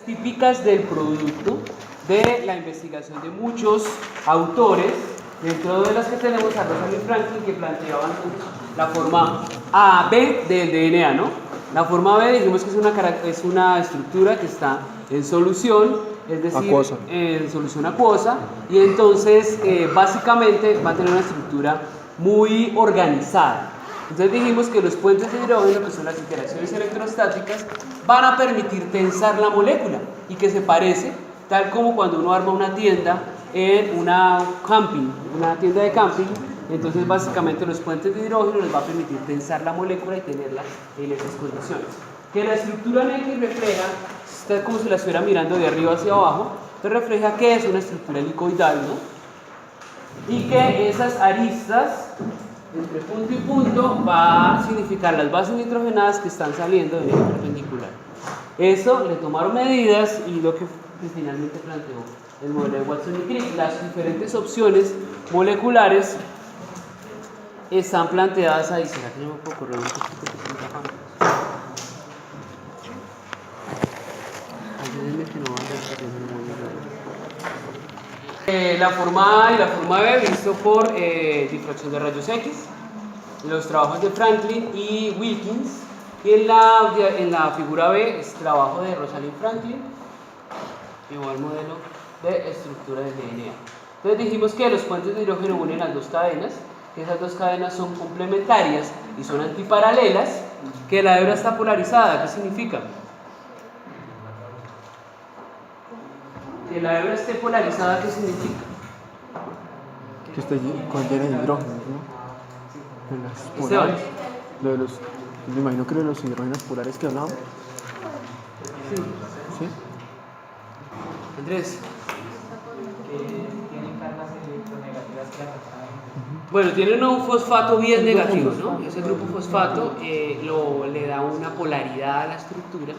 Típicas del producto de la investigación de muchos autores, dentro de las que tenemos a Rosalind Franklin, que planteaban la forma AB del DNA, ¿no? La forma B dijimos que es una estructura que está en solución, es decir, acuosa. En solución acuosa, y entonces básicamente va a tener una estructura muy organizada. Entonces dijimos que los puentes de hidrógeno, que son las interacciones electrostáticas, van a permitir tensar la molécula y que se parece, tal como cuando uno arma una tienda en una tienda de camping. Entonces básicamente los puentes de hidrógeno les va a permitir tensar la molécula y tenerla en esas condiciones. Que la estructura en X refleja, está como si la estuviera mirando de arriba hacia abajo, entonces refleja que es una estructura helicoidal, ¿no? Y que esas aristas entre punto y punto va a significar las bases nitrogenadas que están saliendo del eje perpendicular. Eso le tomaron medidas y lo que finalmente planteó el modelo de Watson y Crick. Las diferentes opciones moleculares están planteadas ahí. ¿Será que yo me puedo correr un poquito? Ayúdenme que no va a la forma A y la forma B visto por difracción de rayos X, los trabajos de Franklin y Wilkins, y en la figura B es trabajo de Rosalind Franklin, igual modelo de estructura del DNA. Entonces dijimos que los puentes de hidrógeno unen las dos cadenas, que esas dos cadenas son complementarias y son antiparalelas, que la hebra está polarizada. ¿Qué significa? Que la hebra esté polarizada, ¿qué significa? Que contiene hidrógeno, ¿no? En las polares. Me imagino que de los hidrógenos polares que hablamos. Sí. ¿Sí? Andrés. Tienen cargas electronegativas que afectan. Bueno, tienen un fosfato bien negativo, ¿no? Ese grupo fosfato le da una polaridad a la estructura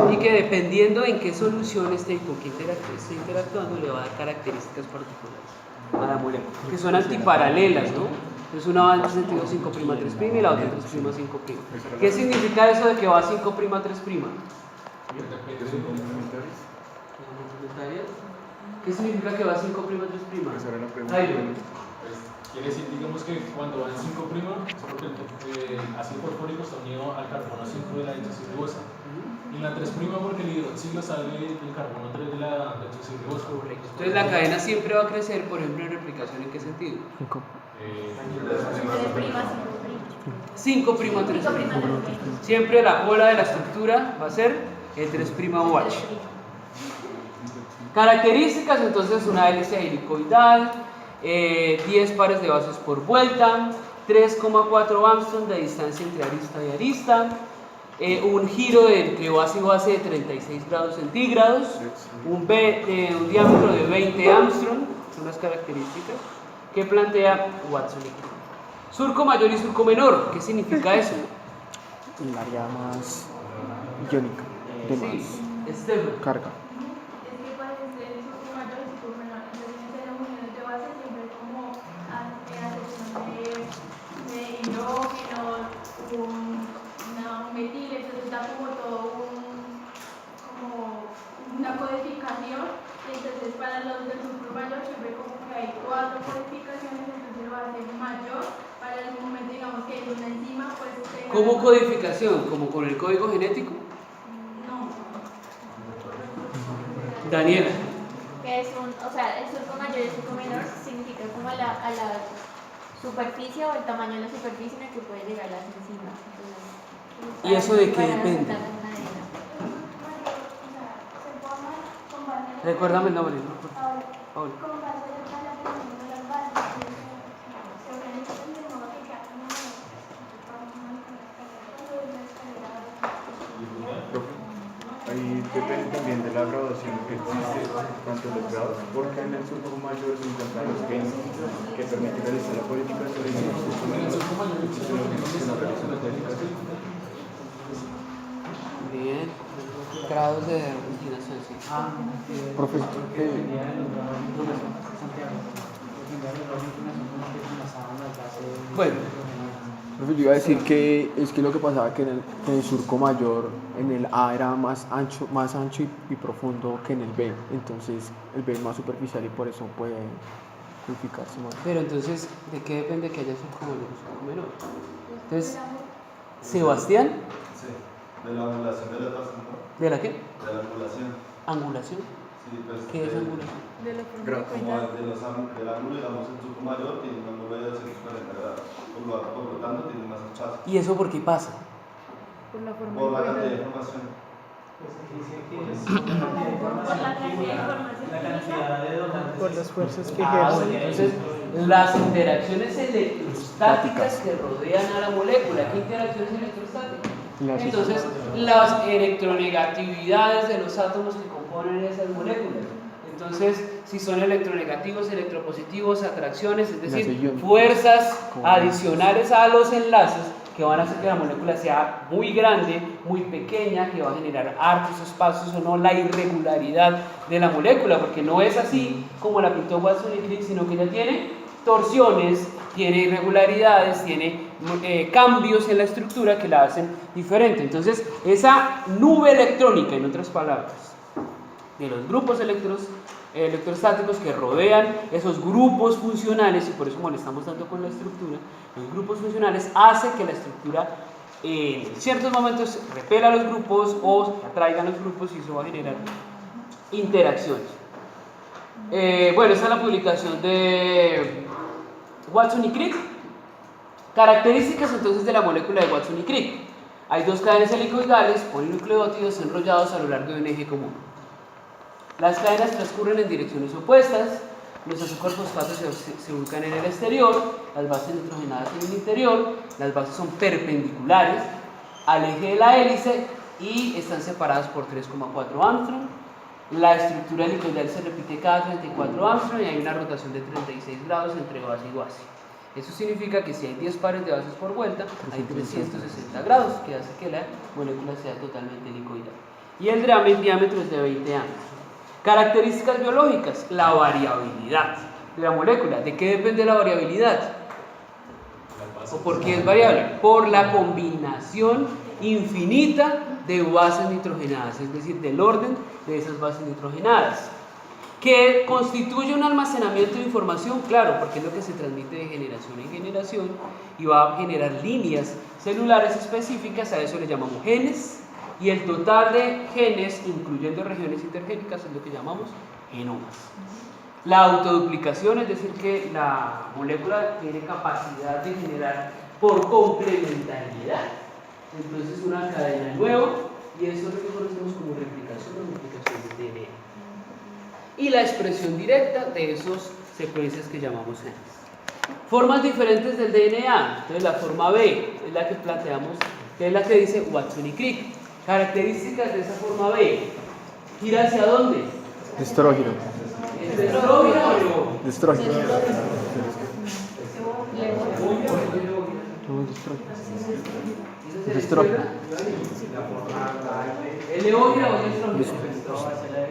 y que dependiendo en qué solución esté y con qué esté interactuando le va a dar características particulares a la molécula, que son antiparalelas, ¿no? Entonces una va en sentido 5'3' y la otra en 3'5'. ¿Qué significa eso de que va 5'3'? ¿Qué significa que va 5'3'? Quiere decir, digamos que cuando va en 5', es porque el ácido fosfórico está unido al carbono 5 de la hexacilribosa. Y en la 3' porque el hidroxilo sale del carbono 3 de la hexacilribosa. Correcto. Entonces la cadena siempre va a crecer, por ejemplo, en replicación, ¿en qué sentido? 5'3'. Siempre la cola de la estructura va a ser el 3'OH. Características, entonces, una hélice helicoidal, 10 pares de bases por vuelta, 3,4 Armstrong de distancia entre arista y arista, un giro entre base y base de 36 grados centígrados, un diámetro de 20 Armstrong, son las características que plantea Watson y Crick. Surco mayor y surco menor, ¿qué significa eso? El área más iónica, de más carga. Una codificación, entonces para los del grupo mayor siempre como que hay 4 codificaciones, entonces va a ser mayor, para el momento digamos que es una enzima, pues... ¿Cómo codificación? ¿Como con el código genético? No. Daniela. Que es el surco mayor y el surco menor significa como a la superficie o el tamaño de la superficie en el que puede llegar las enzimas. Entonces, ¿Y eso de qué depende? Recuérdame el nombre, ¿no? Paula. Ahí depende también de la graduación que existe, tanto los grados, porque en el surco mayor se encuentran los genes que permiten realizar la codificación y en el surco menor existen los genes que no realizan la codificación. Bien. Grados de originación, sí. Profesor, dependiendo del orden de inclinación con que pasaban las bases. Bueno, Profe, yo iba a decir que es que lo que pasaba que en el surco mayor, en el A era más ancho y profundo que en el B. Entonces el B es más superficial y por eso puede purificarse más. pero entonces, ¿de qué depende que haya surco mayor o surco menor? Entonces, Sebastián, Sí, de la angulación de las bases, ¿no? ¿de la qué? De la angulación. Angulación. Sí, pues. ¿Qué es angulación? De la forma Pero de como cuenta. del ángulo, digamos, el surco mayor tiene un ángulo de 240 grados. Por lo tanto, tiene más espacio. ¿Y eso por qué pasa? Por la forma Por de la cantidad de cuenta. información. Pues aquí dice que es una cantidad de información. Por la cantidad de información. La cantidad de donantes. Por las fuerzas que Ah, ejercen. bueno, entonces las interacciones electrostáticas que rodean a la molécula. ¿Qué interacciones electrostáticas? Entonces, las electronegatividades de los átomos que componen esas moléculas. Entonces, si son electronegativos, electropositivos, atracciones, es decir, Enlace fuerzas adicionales a los enlaces que van a hacer que la molécula sea muy grande, muy pequeña, que va a generar hartos espacios o no, la irregularidad de la molécula, porque no es así como la pintó Watson y Crick, sino que ya tiene torsiones, tiene irregularidades, tiene cambios en la estructura que la hacen diferente. Entonces, esa nube electrónica, en otras palabras, de los grupos electrostáticos que rodean esos grupos funcionales, y por eso molestamos tanto con la estructura, los grupos funcionales hace que la estructura en ciertos momentos repela a los grupos o atraiga a los grupos y eso va a generar interacciones. Bueno, esta es la publicación de Watson y Crick. Características entonces de la molécula de Watson y Crick. Hay dos cadenas helicoidales, polinucleótidos enrollados a lo largo de un eje común. Las cadenas transcurren en direcciones opuestas, los azúcares fosfatos se ubican en el exterior, las bases nitrogenadas en el interior, las bases son perpendiculares al eje de la hélice y están separadas por 3,4 Armstrong. La estructura helicoidal se repite cada 34 Armstrong y hay una rotación de 36 grados entre base y base. Eso significa que si hay 10 pares de bases por vuelta, hay 360 grados, que hace que la molécula sea totalmente helicoidal. Y el diámetro es de 20 Armstrong. Características biológicas, la variabilidad de la molécula. ¿De qué depende la variabilidad? ¿O por qué es variable? Por la combinación infinita de bases nitrogenadas, es decir, del orden de esas bases nitrogenadas. ¿Que constituye un almacenamiento de información? Claro, porque es lo que se transmite de generación en generación y va a generar líneas celulares específicas, a eso le llamamos genes. Y el total de genes, incluyendo regiones intergénicas, es lo que llamamos genomas. La autoduplicación, es decir, que la molécula tiene capacidad de generar por complementariedad, entonces una cadena de nuevo, y eso es lo que conocemos como replicación o multiplicación del DNA. Y la expresión directa de esos secuencias que llamamos genes. Formas diferentes del DNA, entonces la forma B es la que planteamos, que es la que dice Watson y Crick. Características de esa forma B. ¿Gira hacia dónde? Estrógeno. ¿Es de estrógeno o no? Estrógeno. ¿Es estrógeno. ¿Es leógira o es estrógeno?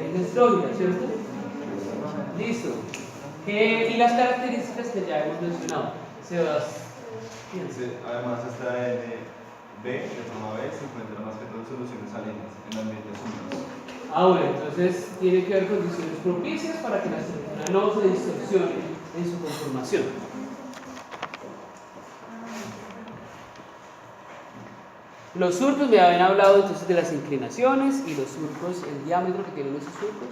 Es estrógeno, ¿cierto? Listo. Y las características que ya hemos mencionado. Sebastián. Sí, además, esta B, de forma B, se encuentra más que todo en soluciones salinas, en ambientes húmedos. Bueno, entonces tiene que haber condiciones propicias para que la estructura no se distorsione en su conformación. Los surcos, me habían hablado entonces de las inclinaciones y los surcos, el diámetro que tienen esos surcos,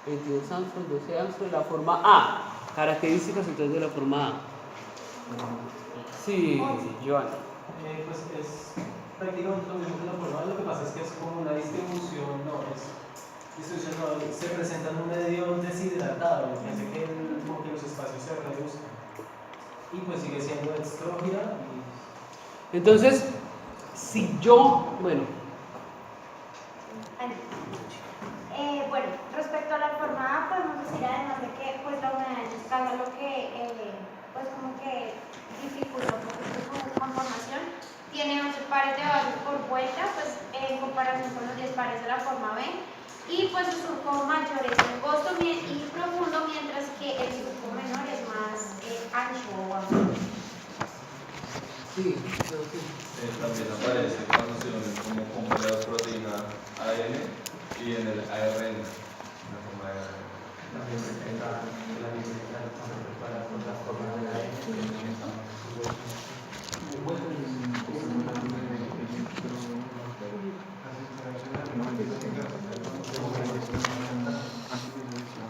22 Armstrong, 12 Armstrong, la forma A. Características entonces de la forma A. Sí, Joana. Pues es prácticamente lo mismo que la forma, lo que pasa es que es como una distribución, se presenta en un medio deshidratado, que hace que, como que los espacios se reduzcan. Y pues sigue siendo estrógena. Entonces, si yo, bueno, bueno, respecto a la forma A, podemos decir además de que pues la unidad de escala lo que pues como que dificulta un poquito su conformación. Tiene 11 pares de bases por vuelta, pues en comparación con los 10 pares de la forma B. Y pues su surco mayor es angosto y profundo, mientras que el surco menor es más Sí, También aparece cuando se unen como complejas proteína AN y en el ARN, la forma de ARN. También presenta la biblioteca cuando se prepara con las formas de la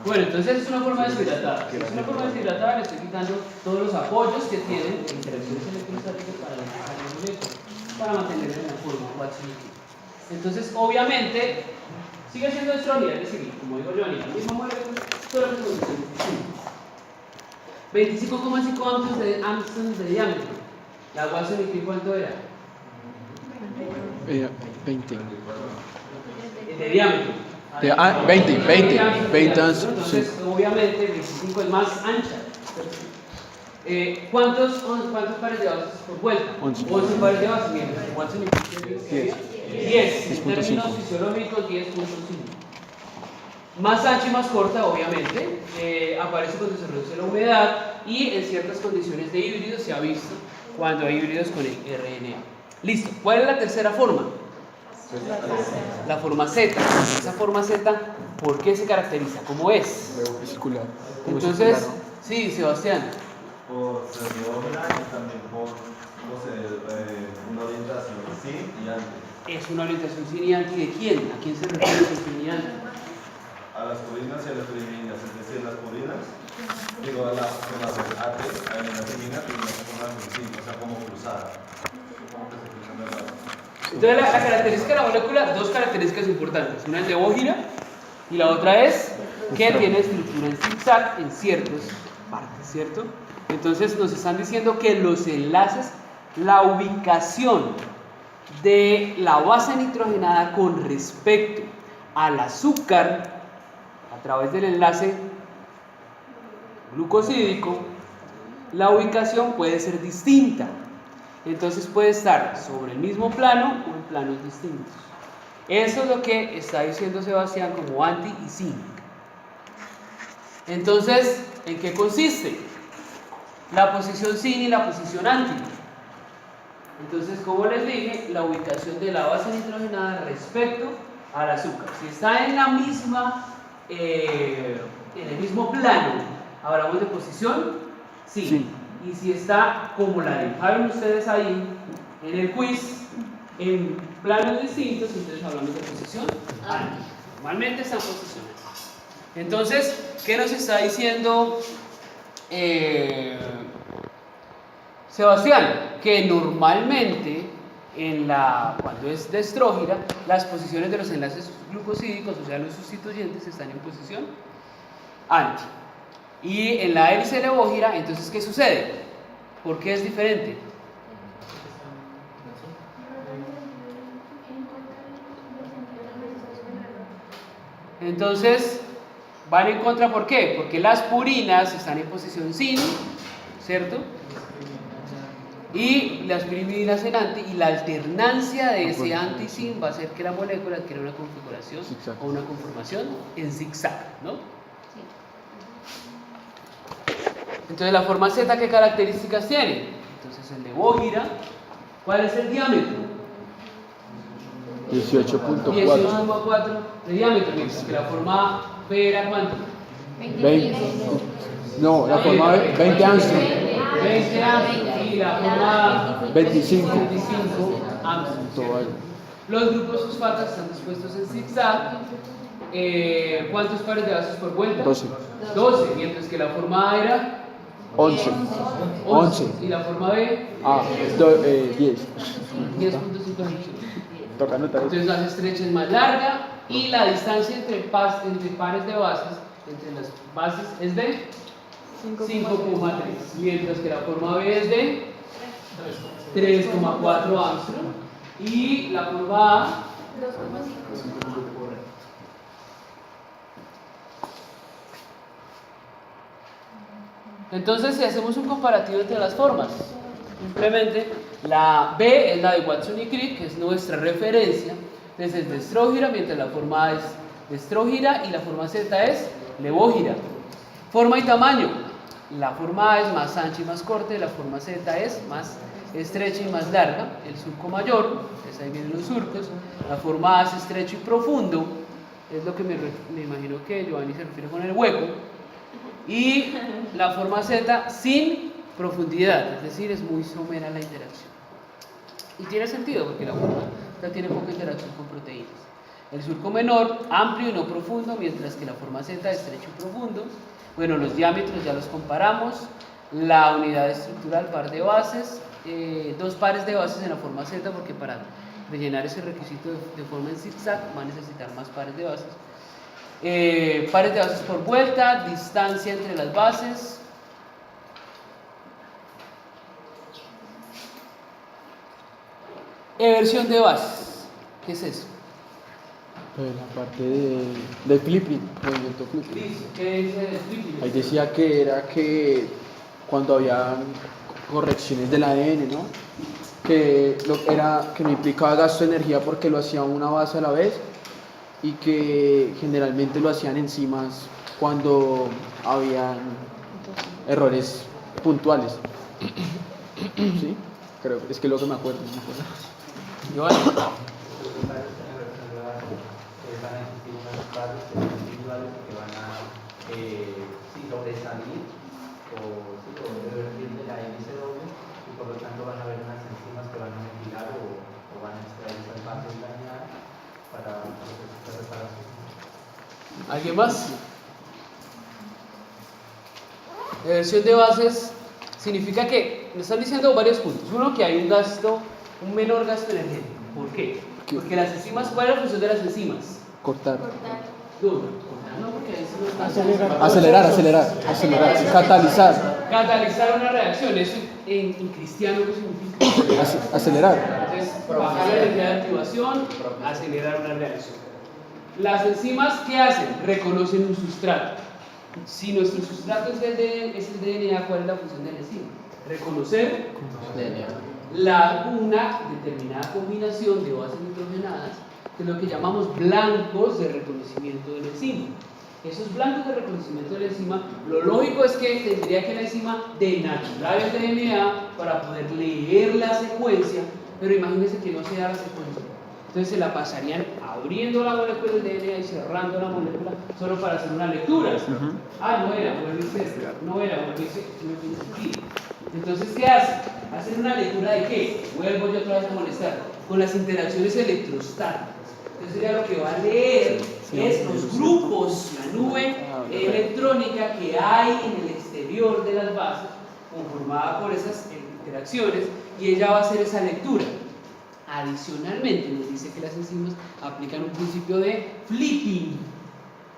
Bueno, entonces es una forma deshidratada. Es una forma deshidratada, le estoy quitando todos los apoyos que tienen interacciones electrostáticas para la molécula, para mantenerla en la forma Watson-Crick. Entonces, obviamente, sigue siendo estrógena, es decir, como digo yo, la misma molécula, solo que con condiciones distintas. 25,5 Angstrom de diámetro. ¿La Watson-Crick cuánto era? 20. De diámetro. 20 años. Entonces, obviamente, 25 es más ancha. ¿Cuántos pares de bases por vuelta? 11 pares de bases. Mientras que Watson 10. En términos fisiológicos, 10.5. Más ancha y más corta, obviamente. Aparece cuando se reduce la humedad y en ciertas condiciones de híbridos se ha visto cuando hay híbridos con el RNA. Listo. ¿Cuál es la tercera forma? La forma Z. Esa forma Z, ¿por qué se caracteriza? ¿Cómo es? Vesicular. Entonces, sí, Sebastián. Por ser biógena y también por poseer una orientación sin y antes. Es una orientación sin y anti de quién? ¿A quién se refiere con sin y anti? A las purinas y a las piriminas, es decir, las purinas, digo, a las formaciones AT, hay una pirmina y una formación sin, o sea, como cruzada. Como que se cruzan de lado. Entonces la característica de la molécula, dos características importantes. Una es de Bogira y la otra es que tiene estructura en zigzag en ciertas partes, ¿cierto? Entonces nos están diciendo que los enlaces, la ubicación de la base nitrogenada con respecto al azúcar a través del enlace glucosídico, la ubicación puede ser distinta. Entonces puede estar sobre el mismo plano o en planos distintos. Eso es lo que está diciendo Sebastián como anti y sin. Entonces, ¿en qué consiste? La posición sin y la posición anti. Entonces, como les dije, la ubicación de la base nitrogenada respecto al azúcar. Si está en la misma, en el mismo plano, hablamos de posición sin. Sí. Y si está, como la dibujaron ustedes ahí en el quiz, en planos distintos, entonces hablamos de posición anti. Normalmente están posicionados. Entonces, ¿qué nos está diciendo Sebastián? Que normalmente, cuando es de estrógira, las posiciones de los enlaces glucosídicos, o sea, los sustituyentes, están en posición anti. Y en la hélice de Bogira, entonces, ¿qué sucede? ¿Por qué es diferente? Entonces, van en contra, ¿por qué? Porque las purinas están en posición sin, ¿cierto? Y las pirimidinas en anti, y la alternancia de ese anti-sin va a hacer que la molécula adquiera una configuración o una conformación en zigzag, ¿no? Entonces, la forma Z, ¿qué características tiene? Entonces, el de Bogira, ¿cuál es el diámetro? 18.4 de diámetro, mientras que la forma B era ¿cuánto? 20. No, la forma B, 20 Angstrom. 20 Angstrom y la forma 25 Angstrom. Los grupos fosfatos están dispuestos en zigzag. ¿Cuántos pares de bases por vuelta? 12. 12, mientras que la forma A era 11. ¿Y la forma B? 10. 10.5. Toca anotar eso. Entonces la estrecha es más larga y la distancia entre pares de bases, entre las bases, es de 5,3, mientras que la forma B es de 3,4 Angstrom y la forma A 2,5. Entonces, si hacemos un comparativo entre las formas, simplemente la B es la de Watson y Crick, que es nuestra referencia, entonces es de estrógira, mientras la forma A es de estrógira y la forma Z es levógira. Forma y tamaño, la forma A es más ancha y más corta y la forma Z es más estrecha y más larga, el surco mayor, pues ahí vienen los surcos, la forma A es estrecho y profundo, es lo que me imagino que Giovanni se refiere con el hueco, y la forma Z sin profundidad, es decir, es muy somera la interacción. Y tiene sentido porque la forma Z tiene poca interacción con proteínas. El surco menor, amplio y no profundo, mientras que la forma Z, estrecho y profundo. Bueno, los diámetros ya los comparamos. La unidad estructural, par de bases, 2 pares de bases en la forma Z, porque para rellenar ese requisito de forma en zigzag va a necesitar más pares de bases. Pares de bases por vuelta, distancia entre las bases. Eversión de bases. ¿Qué es eso? La parte del flipping, movimiento flipping. Listo. ¿Qué dice el flipping? Ahí decía que era que cuando había correcciones del ADN, ¿no? Que no implicaba gasto de energía porque lo hacía una base a la vez y que generalmente lo hacían enzimas cuando habían errores puntuales. ¿Sí? Creo, es que lo que me acuerdo. Giovanni. Van a existir unas partes individuales que van a sobresalir o revertir de la NSW y por lo tanto van a haber unas enzimas que van a metilar o van a extraer esas bases dañadas para procesos de reparación. ¿Alguien más? Eversión de bases significa que nos están diciendo varios puntos. Uno, que hay un menor gasto energético. ¿Por qué? Porque las enzimas, ¿cuál es la función de las enzimas? Cortar. No, porque ahí sí no está. Acelerar, catalizar. Catalizar una reacción, eso en cristiano ¿qué significa? Acelerar. Entonces, bajar la energía de activación, acelerar una reacción. Las enzimas, ¿qué hacen? Reconocen un sustrato. Si nuestro sustrato es el DNA, ¿cuál es la función de la enzima? Reconocer una determinada combinación de bases nitrogenadas, que es lo que llamamos blancos de reconocimiento de la enzima. Esos blancos de reconocimiento de la enzima, lo lógico es que tendría que la enzima denaturar el DNA para poder leer la secuencia, pero imagínense que no se da la secuencia. Entonces se la pasarían abriendo la molécula del DNA y cerrando la molécula solo para hacer una lectura. No era, vuelve a ser, no era, vuelve a ser, no tiene sentido. Entonces, ¿qué hacen? Hacen una lectura de qué? Vuelvo yo otra vez a molestar, con las interacciones electrostáticas. Entonces ya lo que va a leer es los grupos, la nube electrónica que hay en el exterior de las bases, conformada por esas interacciones, y ella va a hacer esa lectura. Adicionalmente, nos dice que las enzimas aplican un principio de flipping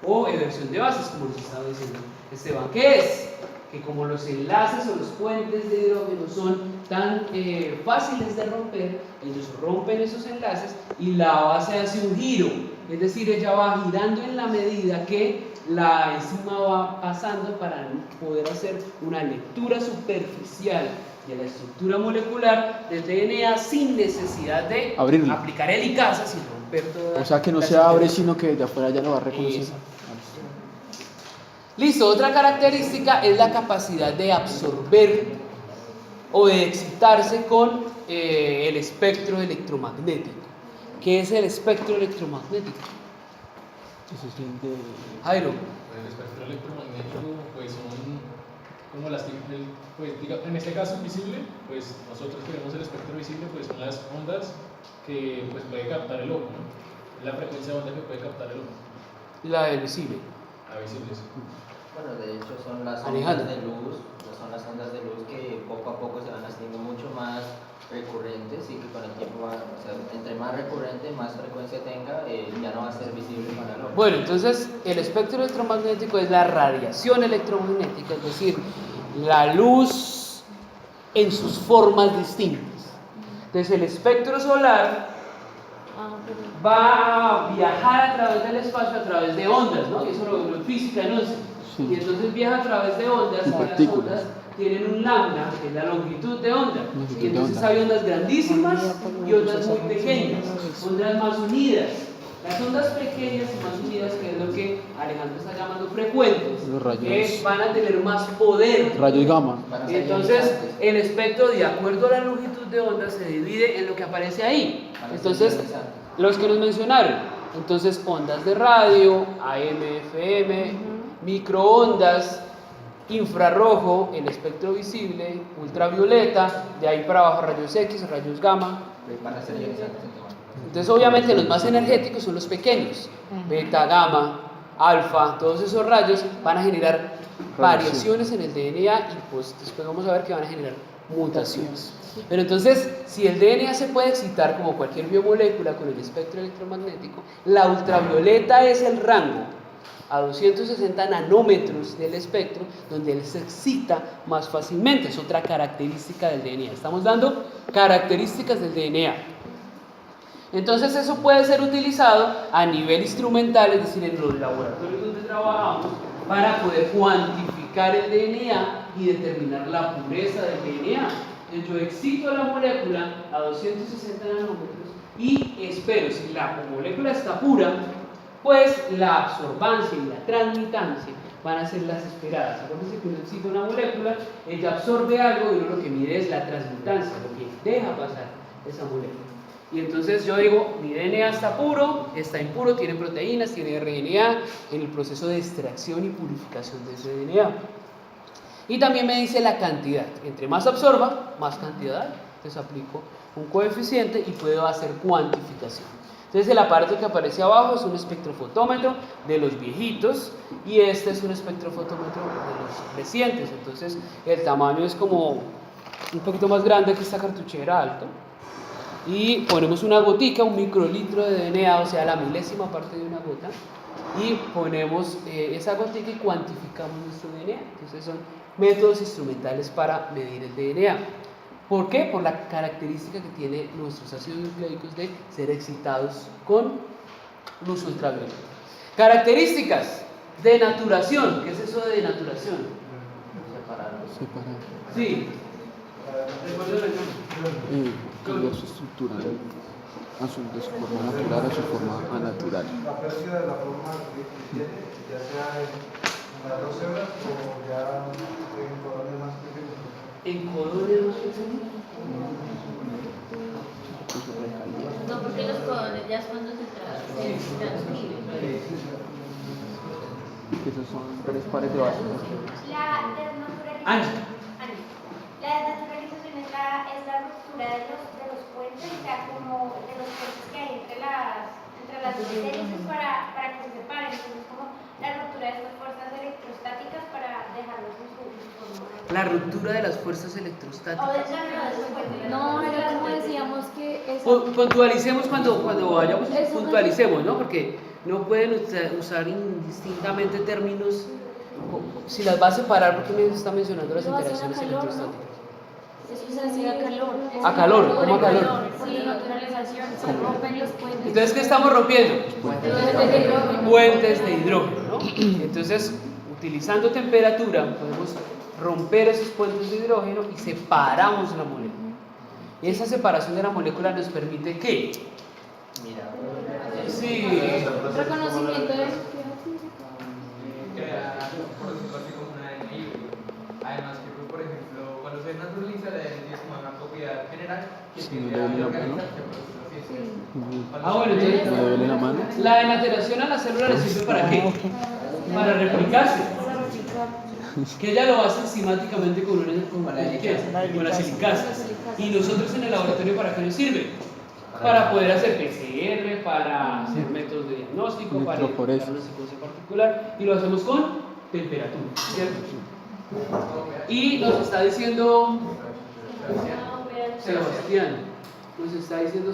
o eversión de bases, como nos estaba diciendo Esteban. ¿Qué es? Que como los enlaces o los puentes de hidrógeno son tan fáciles de romper, ellos rompen esos enlaces y la base hace un giro, es decir, ella va girando en la medida que la enzima va pasando para poder hacer una lectura superficial de la estructura molecular del DNA sin necesidad de abrirlo, aplicar helicasas y romper toda. O sea que no se abre, sino que de afuera ya lo va a reconocer. Listo, otra característica es la capacidad de absorber o de excitarse con el espectro electromagnético. ¿Qué es el espectro electromagnético? Eso es el de... Jairo. El espectro electromagnético, pues son como las en este caso invisible, pues nosotros que vemos el espectro visible, pues son las ondas que pues puede captar el ojo, ¿no? La frecuencia de onda que puede captar el ojo. La del visible. La visible, sí. Bueno, de hecho son las ondas de luz, que poco a poco se van haciendo mucho más recurrentes y que con el tiempo entre más recurrente, más frecuencia tenga, ya no va a ser visible para el ojo. Bueno, entonces el espectro electromagnético es la radiación electromagnética, es decir, la luz en sus formas distintas. Entonces el espectro solar va a viajar a través del espacio a través de ondas, ¿no? Y eso lo vemos en física, ¿no? Y entonces viaja a través de ondas, y las ondas tienen un lambda, que es la longitud de onda. Y entonces hay ondas grandísimas y ondas muy pequeñas, ondas más unidas. Las ondas pequeñas y más unidas, que es lo que Alejandro está llamando frecuentes, que van a tener más poder. Rayos gamma. Y entonces el espectro, de acuerdo a la longitud longitud de onda se divide en lo que aparece ahí. Entonces, los que nos mencionaron. Entonces, ondas de radio, AM, FM, microondas, infrarrojo, el espectro visible, ultravioleta, de ahí para abajo rayos X, rayos gamma. Van a ser ionizantes. Entonces, obviamente, los más energéticos son los pequeños, beta, gamma, alfa, todos esos rayos van a generar variaciones en el DNA y pues después vamos a ver que van a generar mutaciones. Pero entonces, si el DNA se puede excitar como cualquier biomolécula con el espectro electromagnético, la ultravioleta es el rango a 260 nanómetros del espectro donde él se excita más fácilmente. Es otra característica del DNA. Estamos dando características del DNA. Entonces eso puede ser utilizado a nivel instrumental, es decir, en los laboratorios donde trabajamos, para poder cuantificar el DNA y determinar la pureza del DNA. Entonces yo excito la molécula a 260 nanómetros y espero, si la molécula está pura, pues la absorbancia y la transmitancia van a ser las esperadas. Acuérdense que uno excita una molécula, ella absorbe algo y uno lo que mide es la transmitancia, lo que deja pasar esa molécula. Y entonces yo digo, mi DNA está puro, está impuro, tiene proteínas, tiene RNA, en el proceso de extracción y purificación de ese DNA. Y también me dice la cantidad. Entre más absorba, más cantidad. Entonces aplico un coeficiente y puedo hacer cuantificación. Entonces el aparato que aparece abajo es un espectrofotómetro de los viejitos y este es un espectrofotómetro de los recientes. Entonces el tamaño es como un poquito más grande que esta cartuchera alto. Y ponemos una gotica, un microlitro de DNA, o sea, la milésima parte de una gota, y ponemos esa gotica y cuantificamos nuestro DNA. Entonces son métodos instrumentales para medir el DNA. ¿Por qué? Por la característica que tienen nuestros ácidos nucleicos de ser excitados con luz ultravioleta. Características: denaturación. ¿Qué es eso de denaturación? Separar. Sí. Cambiar su estructura de su forma natural a su forma anatural. La pérdida de la forma que tiene, ya sea en las 12 horas o ya en colonias más pequeños. ¿En colonias más pequeños? No, porque los codones ya es cuando se transcriben. Esos son 3 pares de bases. La desnaturalización. La desnaturalización es la ruptura de los puentes, o sea, como de los puentes que hay entre las dos hélices para que se separen. Entonces, como la ruptura de estas fuerzas electrostáticas para dejarlos en su forma. La ruptura de las fuerzas electrostáticas. No, era como decíamos que Puntualicemos cuando vayamos, puntualicemos, ¿no? Porque no pueden usar indistintamente términos. Si las va a separar, ¿por qué me está mencionando las interacciones electrostáticas? Eso se hacía a calor. ¿A calor? ¿Cómo a calor? Por la naturalización se rompen los puentes. Entonces, ¿qué estamos rompiendo? Puentes de hidrógeno, ¿no? Entonces, utilizando temperatura, podemos romper esos puentes de hidrógeno y separamos la molécula. Y esa separación de la molécula nos permite ¿qué? Sí. Reconocimiento de Además que, por ejemplo, cuando se naturaliza la DNA es como una propiedad general que tiene le duele la la mano. Bueno, entonces, ¿Le duele la mano? la denaturación a la célula le sirve ¿para qué? Para replicarse. Que ella lo hace enzimáticamente con la silicasa. Y nosotros en el laboratorio, ¿para qué nos sirve? Para poder hacer PCR, para hacer métodos de diagnóstico, para identificar una secuencia particular, y lo hacemos con temperatura, ¿cierto? Y nos está diciendo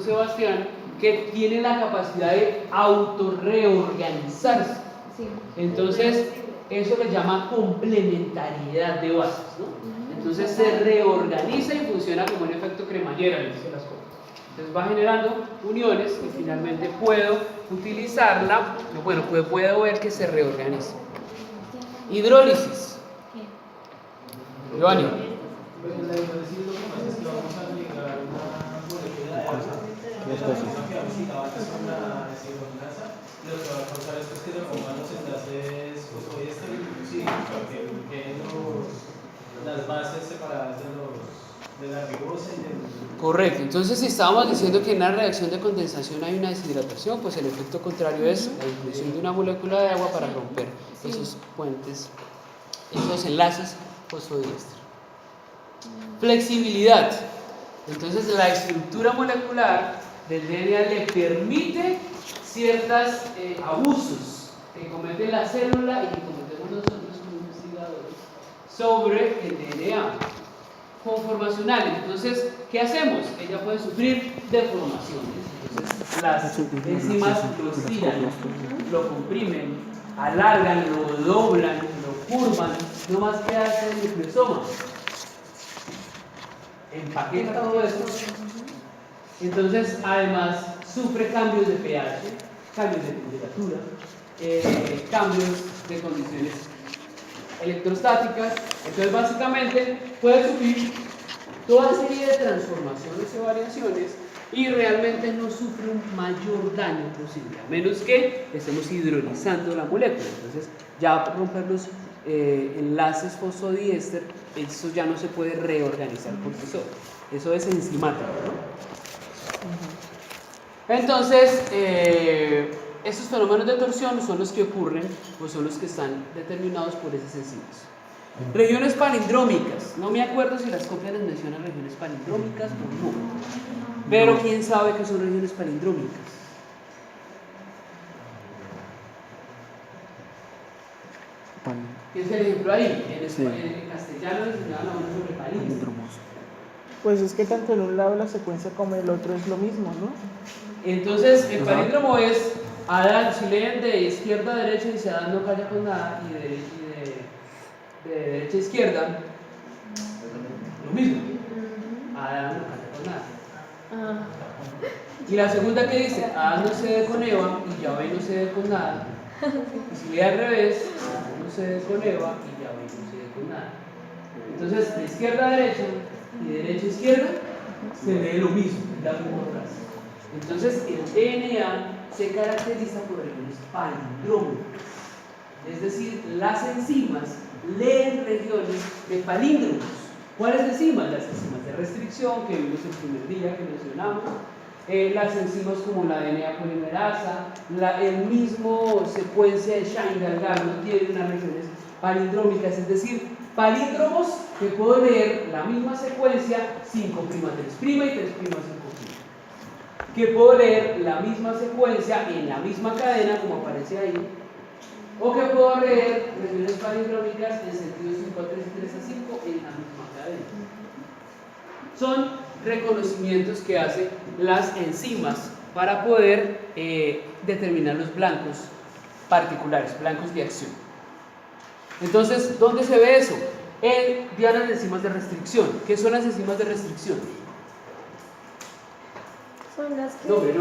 Sebastián, que tiene la capacidad de autorreorganizarse. Entonces, eso le llama complementariedad de bases, ¿no? Entonces se reorganiza y funciona como un efecto cremallera, le dice las cosas. Entonces va generando uniones y finalmente puedo utilizarla, bueno, puedo ver que se reorganiza. Hidrólisis. Giovanni. Pues en la hidrólisis lo que pasa es que vamos a ligar una molécula de agua, una que habíamos citado antes con la deshidrogenasa. Lo que va a causar esto es que se forman los enlaces fosfodiesterol y porque tienen las bases separadas de la ribosa y del Correcto, entonces si estábamos diciendo que en una reacción de condensación hay una deshidratación, pues el efecto contrario es la inclusión de una molécula de agua para romper esos puentes, esos enlaces fosfodiéster. Flexibilidad. Entonces la estructura molecular del DNA le permite ciertos abusos que comete la célula y que cometemos nosotros como investigadores sobre el DNA conformacional. Entonces, ¿qué hacemos? Ella puede sufrir deformaciones. Entonces, las enzimas lo estiran, lo comprimen, alargan, lo doblan, lo curvan, no más que hace el nucleosoma. Empaqueta todo esto. Entonces, además, sufre cambios de pH, cambios de temperatura, cambios de condiciones electrostáticas. Entonces, básicamente, puede sufrir toda serie de transformaciones y variaciones y realmente no sufre un mayor daño posible, a menos que estemos hidrolizando la molécula. Entonces, ya romper los enlaces fosfodiéster, eso ya no se puede reorganizar por sí solo. Eso es enzimático, ¿no? Entonces, estos fenómenos de torsión son los que ocurren o son los que están determinados por esas enzimas. Regiones palindrómicas. No me acuerdo si las copias les mencionan regiones palindrómicas o no. Pero ¿quién sabe qué son regiones palindrómicas? ¿Qué es el ejemplo ahí? En castellano les enseñaban a uno sobre palíndromos. Pues es que tanto en un lado la secuencia como en el otro es lo mismo, ¿no? Entonces, el palíndromo es Adán, si leen de izquierda a derecha, dice Adán no calla con nada, y de derecha a izquierda, lo mismo. Adán no calla con nada. Y la segunda que dice, Adán no cede con Eva y Yahvé no cede con nada. Y si lee al revés, Adán no cede con Eva y Yahvé no cede con nada. Entonces, de izquierda a derecha y de derecha a izquierda, se lee lo mismo, la misma frase. Entonces, el DNA se caracteriza por regiones palindrómicas, es decir, las enzimas leen regiones de palíndromos. ¿Cuáles enzimas? Las enzimas de restricción que vimos el primer día que mencionamos, las enzimas como la DNA polimerasa, el mismo secuencia de Shine-Dalgarno tiene unas regiones palindrómicas, es decir, palíndromos que puedo leer la misma secuencia 5', 3' y 3', 5'. Que puedo leer la misma secuencia en la misma cadena, como aparece ahí, o que puedo leer regiones palindrómicas en sentido 5 a 3 y 3 a 5 en la misma cadena. Son reconocimientos que hacen las enzimas para poder determinar los blancos particulares, blancos de acción. Entonces, ¿dónde se ve eso? En dianas de enzimas de restricción. ¿Qué son las enzimas de restricción? Son las que... Nombre.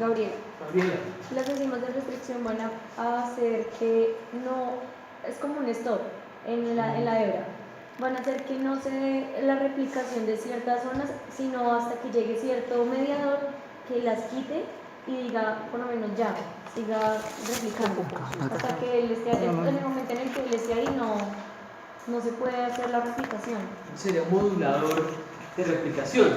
Gabriela. Gabriela. Las enzimas de restricción van a hacer que no... Es como un stop en la hebra. Van a hacer que no se dé la replicación de ciertas zonas, sino hasta que llegue cierto mediador que las quite y diga, por lo menos ya, siga replicando. Hasta que él esté, en el momento en el que él esté ahí, no se puede hacer la replicación. Sería un modulador de replicación,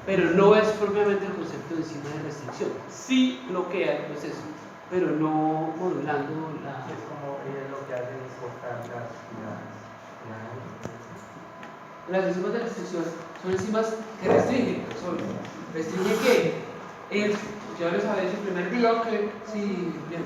pero no es propiamente el concepto de enzima de restricción. Sí bloquea el proceso, pero no modulando la... Es como lo que hacen es cortar Las enzimas de restricción son enzimas que restringen. ¿Restringen qué? Ya les había dicho el primer día que sí, bien.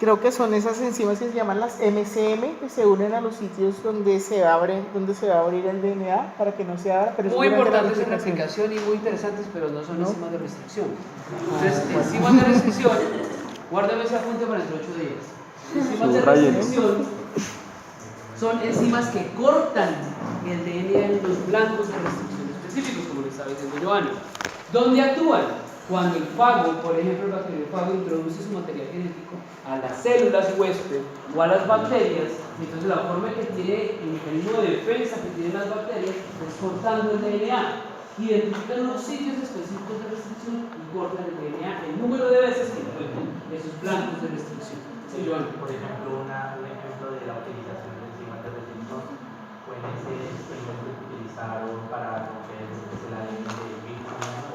Creo que son esas enzimas que se llaman las MCM, que se unen a los sitios donde se va a abrir el DNA para que no se abra. Pero muy importantes en replicación y muy interesantes, pero no son enzimas de restricción. Entonces, enzimas de restricción, guárdame ese apunte para dentro de 8 días. Enzimas de restricción son enzimas que cortan el DNA en los blancos de restricción específicos, como le estaba diciendo Joana. ¿Dónde actúan? Cuando el fago, por ejemplo, el bacteriófago introduce su material genético a las células huésped o a las bacterias, entonces la forma que tiene el mecanismo de defensa que tienen las bacterias es cortando el DNA. Identifican unos sitios específicos de restricción y cortan el DNA el número de veces que encuentran esos blancos de restricción. Sí, Joana. Por ejemplo, un ejemplo de la utilización de enzimas de restricción fue en ese experimento que utilizaron para romper el ADN de Bitcoin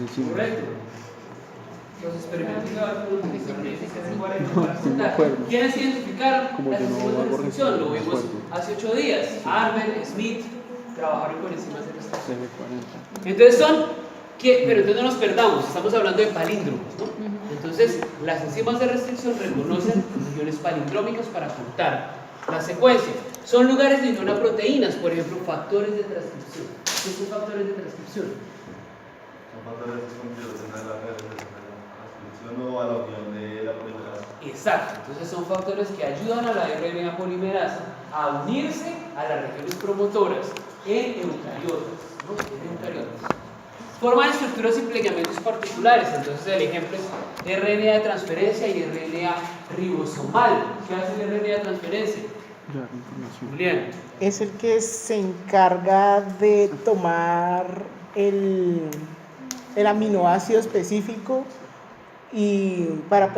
encima. Correcto. Los experimentos de Barton utilizaron ese 40 No, para sí me contar. acuerdo. ¿Quiénes identificaron Como las yo no enzimas de hago restricción? Lo restricción, vimos me acuerdo. hace 8 días. Arber, Smith trabajaron con enzimas de restricción. CV40. Entonces pero entonces no nos perdamos, estamos hablando de palíndromos, ¿no? Entonces, las enzimas de restricción reconocen regiones palindrómicas para contar la secuencia. Son lugares de unión a proteínas, por ejemplo, factores de transcripción. ¿Qué son factores de transcripción? Son factores escondidos en la transcripción o a la unión de la polimerasa. Exacto, entonces son factores que ayudan a la RNA polimerasa a unirse a las regiones promotoras en eucariotas, ¿no? En eucariotas. Forman estructuras y plegamientos particulares, entonces el ejemplo es RNA de transferencia y RNA ribosomal. ¿Qué hace el RNA de transferencia? Julián. Es el que se encarga de tomar el aminoácido específico y para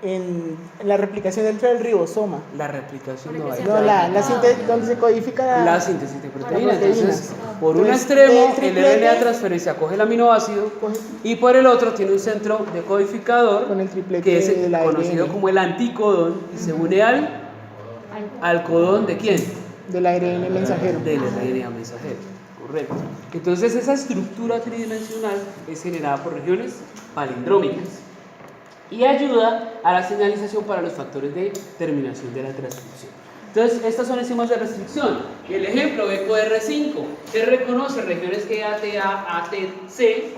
en la replicación dentro del ribosoma. La replicación no, donde se codifica la síntesis de proteínas. Entonces, por un extremo, el RNA de transferencia coge el aminoácido y por el otro tiene un centro de codificador con el triplete que es conocido como el anticodón y se une al codón de quién? Del ARN mensajero. Del RNA mensajero, correcto. Entonces, esa estructura tridimensional es generada por regiones palindrómicas y ayuda a la señalización para los factores de terminación de la transcripción. Entonces, estas son enzimas de restricción. Y el ejemplo, EcoR5, que reconoce regiones EATA, ATC.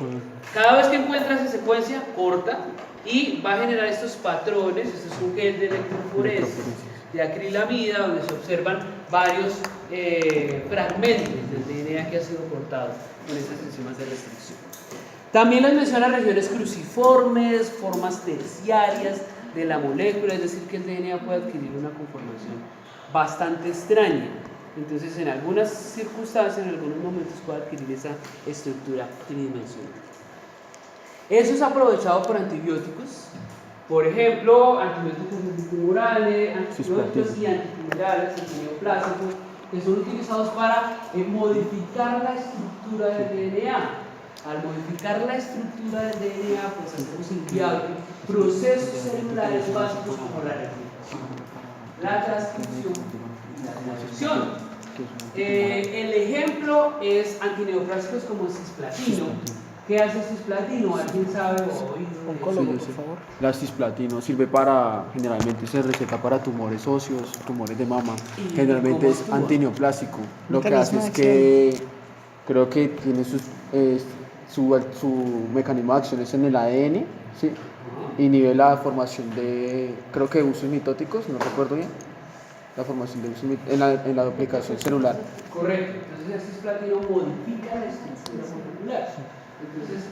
Cada vez que encuentra esa secuencia, corta y va a generar estos patrones. Esto es un gel de electroforesis de acrilamida, donde se observan varios fragmentos del DNA que ha sido cortado con estas enzimas de restricción. También les menciona regiones cruciformes, formas terciarias de la molécula, es decir, que el DNA puede adquirir una conformación bastante extraña. Entonces, en algunas circunstancias, en algunos momentos puede adquirir esa estructura tridimensional. Eso es aprovechado por antibióticos, por ejemplo, antibióticos antitumorales, antibióticos y antitumorales, antineoplásicos, que son utilizados para modificar la estructura del DNA. Al modificar la estructura del DNA, pues hacemos inviable procesos celulares básicos como la replicación, la transcripción y la transcripción. El ejemplo es antineoplásicos como el cisplatino. ¿Qué hace cisplatino? ¿Alguien sabe hoy? Oncólogo, por favor. La cisplatino sirve para, generalmente se receta para tumores óseos, tumores de mama. Generalmente es antineoplásico. Lo que hace es que creo que tiene su mecanismo de acción es en el ADN, ¿sí? Inhibe la formación de, creo que usos mitóticos, no recuerdo bien, la formación de usos en la duplicación celular. Correcto, entonces el cisplatino modifica la estructura molecular. Entonces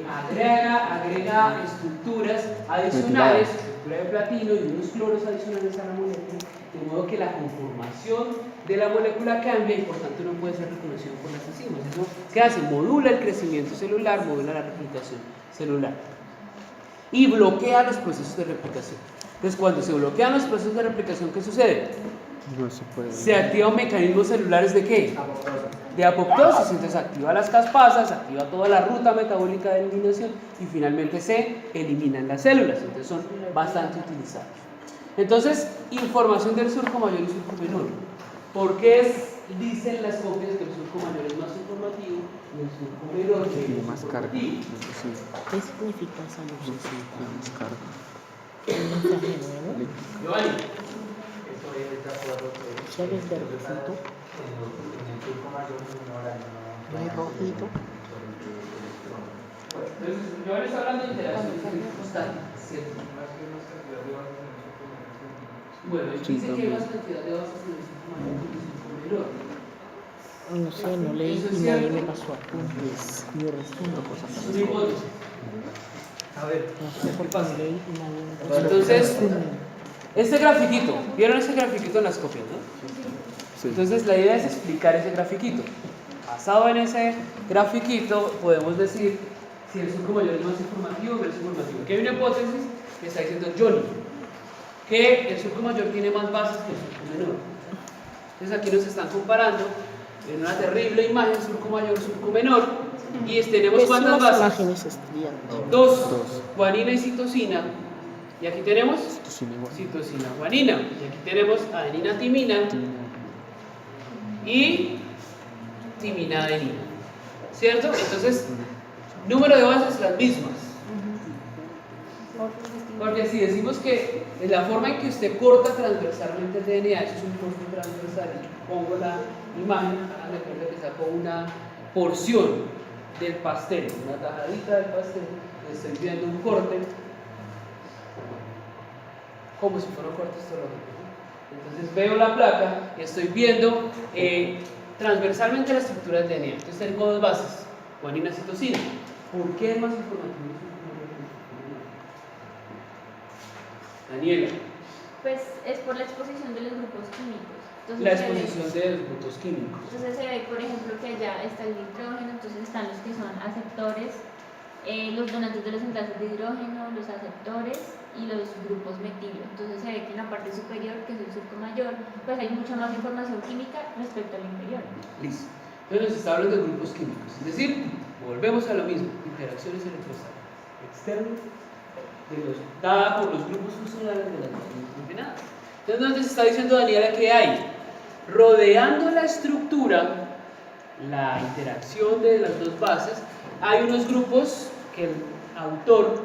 agrega estructuras adicionales, estructura de platino y unos cloros adicionales a la molécula, de modo que la conformación de la molécula cambia y por tanto no puede ser reconocido por las enzimas. Eso, ¿qué hace? Modula el crecimiento celular, modula la replicación celular y bloquea los procesos de replicación. Entonces, cuando se bloquean los procesos de replicación, ¿qué sucede? No se puede. Se activan mecanismos celulares ¿de qué? De apoptosis. Entonces activa las caspasas, activa toda la ruta metabólica de eliminación y finalmente se eliminan las células. Entonces son bastante utilizados. Entonces, información del surco mayor y surco menor. ¿Por qué dicen las copias que el surco mayor es más informativo y el surco menor Tiene es más más carga. informativo? ¿Qué significa esa luz? Tiene más carga. Giovanni. Solo es verdecito. No hay rojito. Entonces, Giovanni está hablando de interacciones estáticas, ¿cierto? Bueno, él dice que hay más cantidad de bases en el surco mayor que en el surco menor. No sé, no leí y nadie me pasó apuntes. Yo respondo cosas Es a una hipótesis. A ver, no sé por qué no leí y nadie me pasó. Entonces, este grafiquito, ¿vieron ese grafiquito en las copias, no? Sí. Entonces la idea es explicar ese grafiquito. Basado en ese grafiquito podemos decir si el surco mayor es más informativo o menos informativo. Aquí hay una hipótesis que está diciendo Johnny, que el surco mayor tiene más bases que el surco menor. Entonces aquí nos están comparando en una terrible imagen surco mayor, surco menor, Y tenemos cuántas Pésimas bases? imágenes estudiantes. Dos, guanina y citosina. Y aquí tenemos Citosina, citosina, guanina. Y aquí tenemos adenina, timina y timina, adenina. ¿Cierto? Entonces, número de bases las mismas. Porque si decimos que en la forma en que usted corta transversalmente el DNA, eso es un corte transversal, y pongo la imagen, hagan de cuenta que saco una porción del pastel, una tajadita del pastel, estoy viendo un corte, como si fuera un corte histológico. Entonces veo la placa y estoy viendo transversalmente la estructura del DNA. Entonces tengo dos bases, guanina y citosina. ¿Por qué es más informativo? Daniela. Pues es por la exposición de los grupos químicos. Entonces, La exposición de los grupos químicos. Entonces se ve, por ejemplo, que allá está el nitrógeno, entonces están los que son aceptores, los donantes de los enlaces de hidrógeno, los aceptores y los grupos metilo. Entonces se ve que en la parte superior, que es el surco mayor, pues hay mucha más información química respecto al inferior. Listo. Entonces nos está hablando de grupos químicos. Es decir, volvemos a lo mismo, interacciones electrostáticas externas dada por los grupos funcionales de las moléculas combinadas. Entonces nos está diciendo Daniela que hay rodeando la estructura, la interacción de las dos bases, hay unos grupos que el autor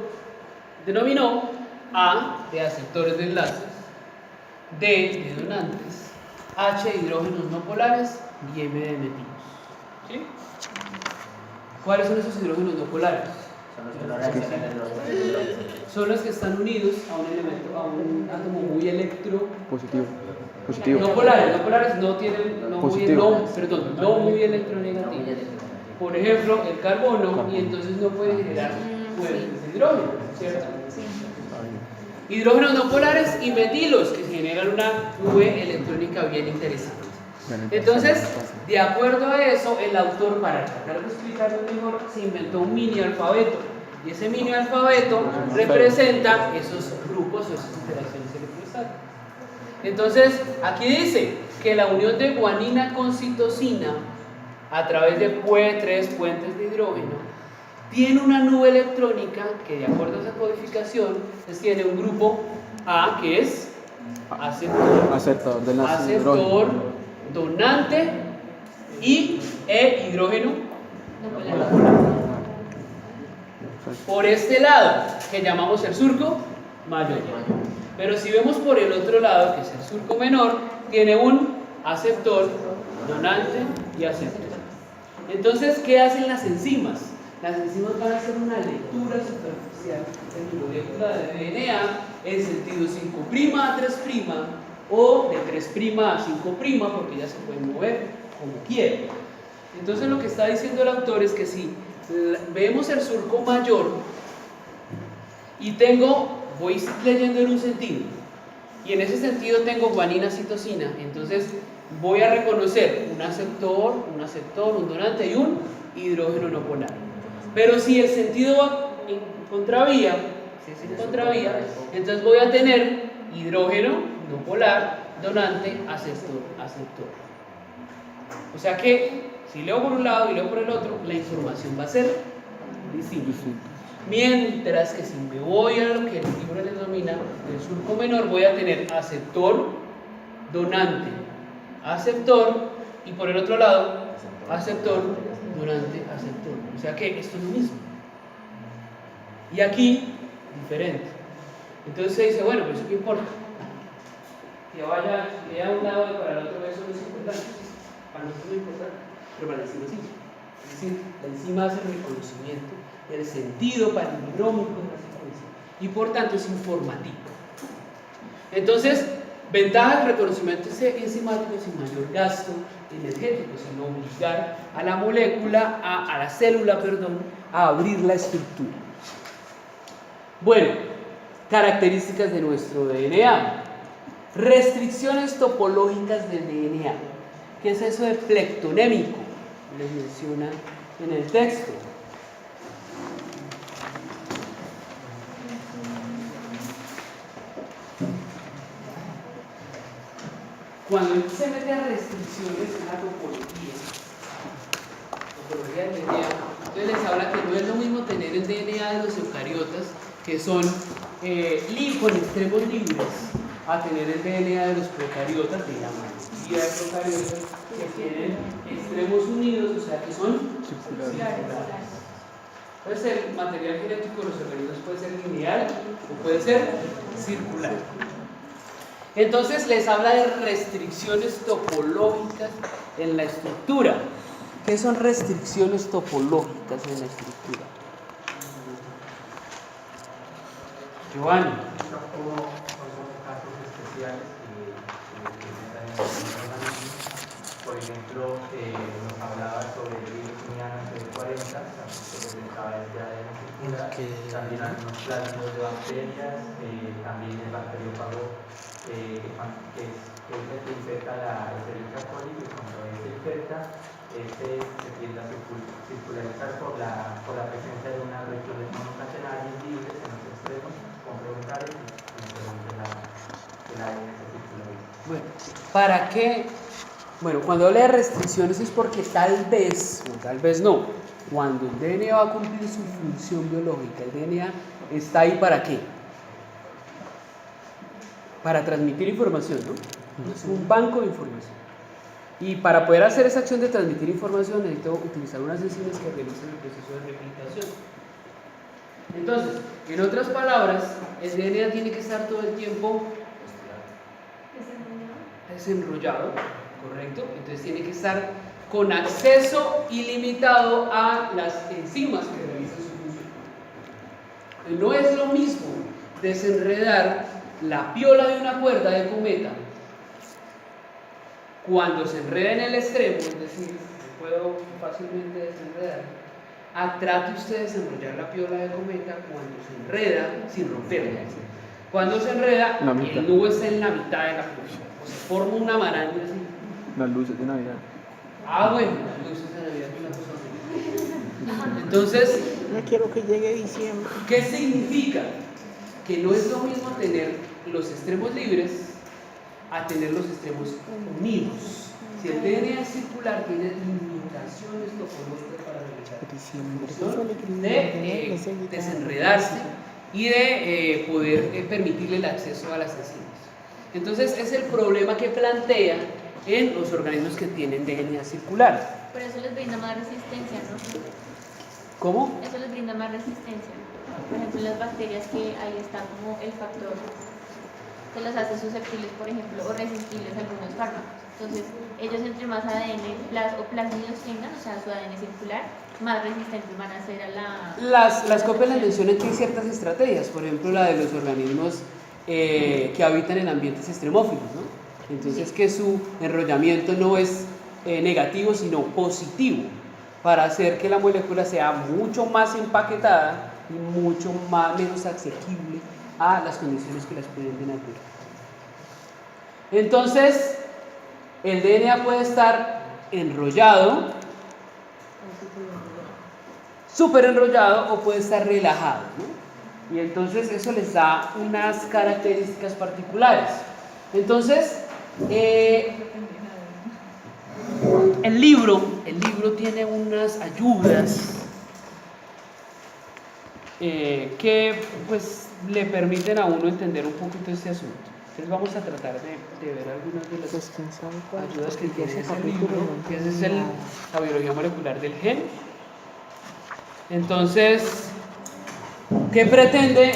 denominó A de aceptores de enlaces, D de donantes, H de hidrógenos no polares y M de metilos. ¿Sí? ¿Cuáles son esos hidrógenos no polares? Son los que están unidos a un elemento, a un átomo muy positivo. no polares no tienen, no muy electronegativo. Por ejemplo, el carbono, y entonces no puede generar puentes de hidrógeno, ¿cierto? Hidrógenos no polares y metilos, que generan una nube electrónica bien interesante. Entonces, de acuerdo a eso, el autor, para tratar de explicarlo mejor, se inventó un mini alfabeto. Y ese mini alfabeto representa esos grupos o esas interacciones electrostáticas. Entonces, aquí dice que la unión de guanina con citosina a través de 3 puentes de hidrógeno tiene una nube electrónica que, de acuerdo a esa codificación, tiene un grupo A, que es aceptor donante y hidrógeno por este lado, que llamamos el surco mayor. Pero si vemos por el otro lado, que es el surco menor, tiene un aceptor, donante y aceptor. Entonces, ¿qué hacen las enzimas? Las enzimas van a hacer una lectura superficial de tu molécula de DNA en sentido 5' a 3' o de 3' a 5', porque ya se pueden mover como quieran. Entonces lo que está diciendo el autor es que si vemos el surco mayor y voy leyendo en un sentido, y en ese sentido tengo guanina, citosina, entonces voy a reconocer un aceptor, un donante y un hidrógeno no polar. Pero si el sentido va en contravía, entonces voy a tener hidrógeno no polar, donante, aceptor. O sea que si leo por un lado y leo por el otro, la información va a ser distinta. Mientras que si me voy a lo que el libro le denomina el surco menor, voy a tener aceptor, donante, aceptor, y por el otro lado, aceptor, donante, aceptor. O sea que esto es lo mismo. Y aquí, diferente. Entonces se dice, bueno, pero eso qué importa. Que vaya a un lado y para el otro, eso no es importante. Para nosotros no es importante, pero para la enzima sí. Es decir, la enzima hace el reconocimiento del sentido palindrómico de la secuencia y por tanto es informativo. Entonces, ventaja del reconocimiento enzimático sin mayor gasto energético, sin obligar a la molécula, a la célula, a abrir la estructura. Bueno, características de nuestro DNA. Restricciones topológicas del DNA. ¿Qué es eso de plectonémico? Les menciona en el texto. Cuando se mete a restricciones en la topología del DNA, Entonces les habla que no es lo mismo tener el DNA de los eucariotas, que son con extremos libres, a tener el DNA de los procariotas, de la mayoría de procariotas, que tienen extremos unidos, o sea que son circulares. Entonces el material genético de los organismos puede ser lineal o puede ser circular. Entonces les habla de restricciones topológicas en la estructura. ¿Qué son restricciones topológicas en la estructura? Giovanni. Son casos especiales que se dan en el organismo. Por ejemplo, nos hablaba sobre el virus antes de 40, que presentaba este ADN circular, también algunos plasmidos de bacterias, también el bacteriófago que es el que infecta la Escherichia coli, que cuando se infecta, se tiende a circularizar por la presencia de unas regiones monocatenarias libres en los extremos complementarios y permite el ADN se circulariza. Bueno, ¿para qué? Bueno, cuando habla de restricciones es porque tal vez, o tal vez no, cuando el DNA va a cumplir su función biológica, el DNA está ahí ¿para qué? Para transmitir información, ¿no? Es un banco de información. Y para poder hacer esa acción de transmitir información necesito utilizar unas enzimas que realicen el proceso de replicación. Entonces, en otras palabras, el DNA tiene que estar todo el tiempo desenrollado, ¿correcto? Entonces tiene que estar con acceso ilimitado a las enzimas que realizan su función. No es lo mismo desenredar la piola de una cuerda de cometa cuando se enreda en el extremo, es decir, puedo fácilmente desenredar, trate usted de desenrollar la piola de cometa cuando se enreda sin romperla. Cuando se enreda, el nudo está en la mitad de la piola, o se forma una maraña así. Las luces de Navidad. Bueno, las luces de Navidad es una cosa. Entonces, no quiero que llegue diciembre. ¿Qué significa? Que no es lo mismo tener los extremos libres a tener los extremos unidos. Si el DNA es circular, tiene limitaciones topológicas para realizar de desenredarse y de poder permitirle el acceso a las enzimas. Entonces, es el problema que plantea en los organismos que tienen DNA circular. Pero eso les brinda más resistencia, ¿no? ¿Cómo? Eso les brinda más resistencia. Por ejemplo, las bacterias, que ahí está como el factor que los hace susceptibles, por ejemplo, o resistibles a algunos fármacos. Entonces, ellos entre más ADN o plasmidos tengan, o sea, su ADN circular, más resistentes van a ser a la... Las copias les mencionan que hay ciertas estrategias, por ejemplo, la de los organismos que habitan en ambientes extremófilos, ¿no? Entonces, que su enrollamiento no es negativo, sino positivo, para hacer que la molécula sea mucho más empaquetada y mucho menos asequible a las condiciones que las pueden denaturar. Entonces, el DNA puede estar enrollado, súper enrollado, o puede estar relajado, ¿no? Y entonces eso les da unas características particulares. Entonces, el libro tiene unas ayudas que pues le permiten a uno entender un poquito este asunto. Entonces vamos a tratar de ver algunas de las ayudas que tiene ese libro, que es la biología molecular del gen. Entonces, ¿qué pretende?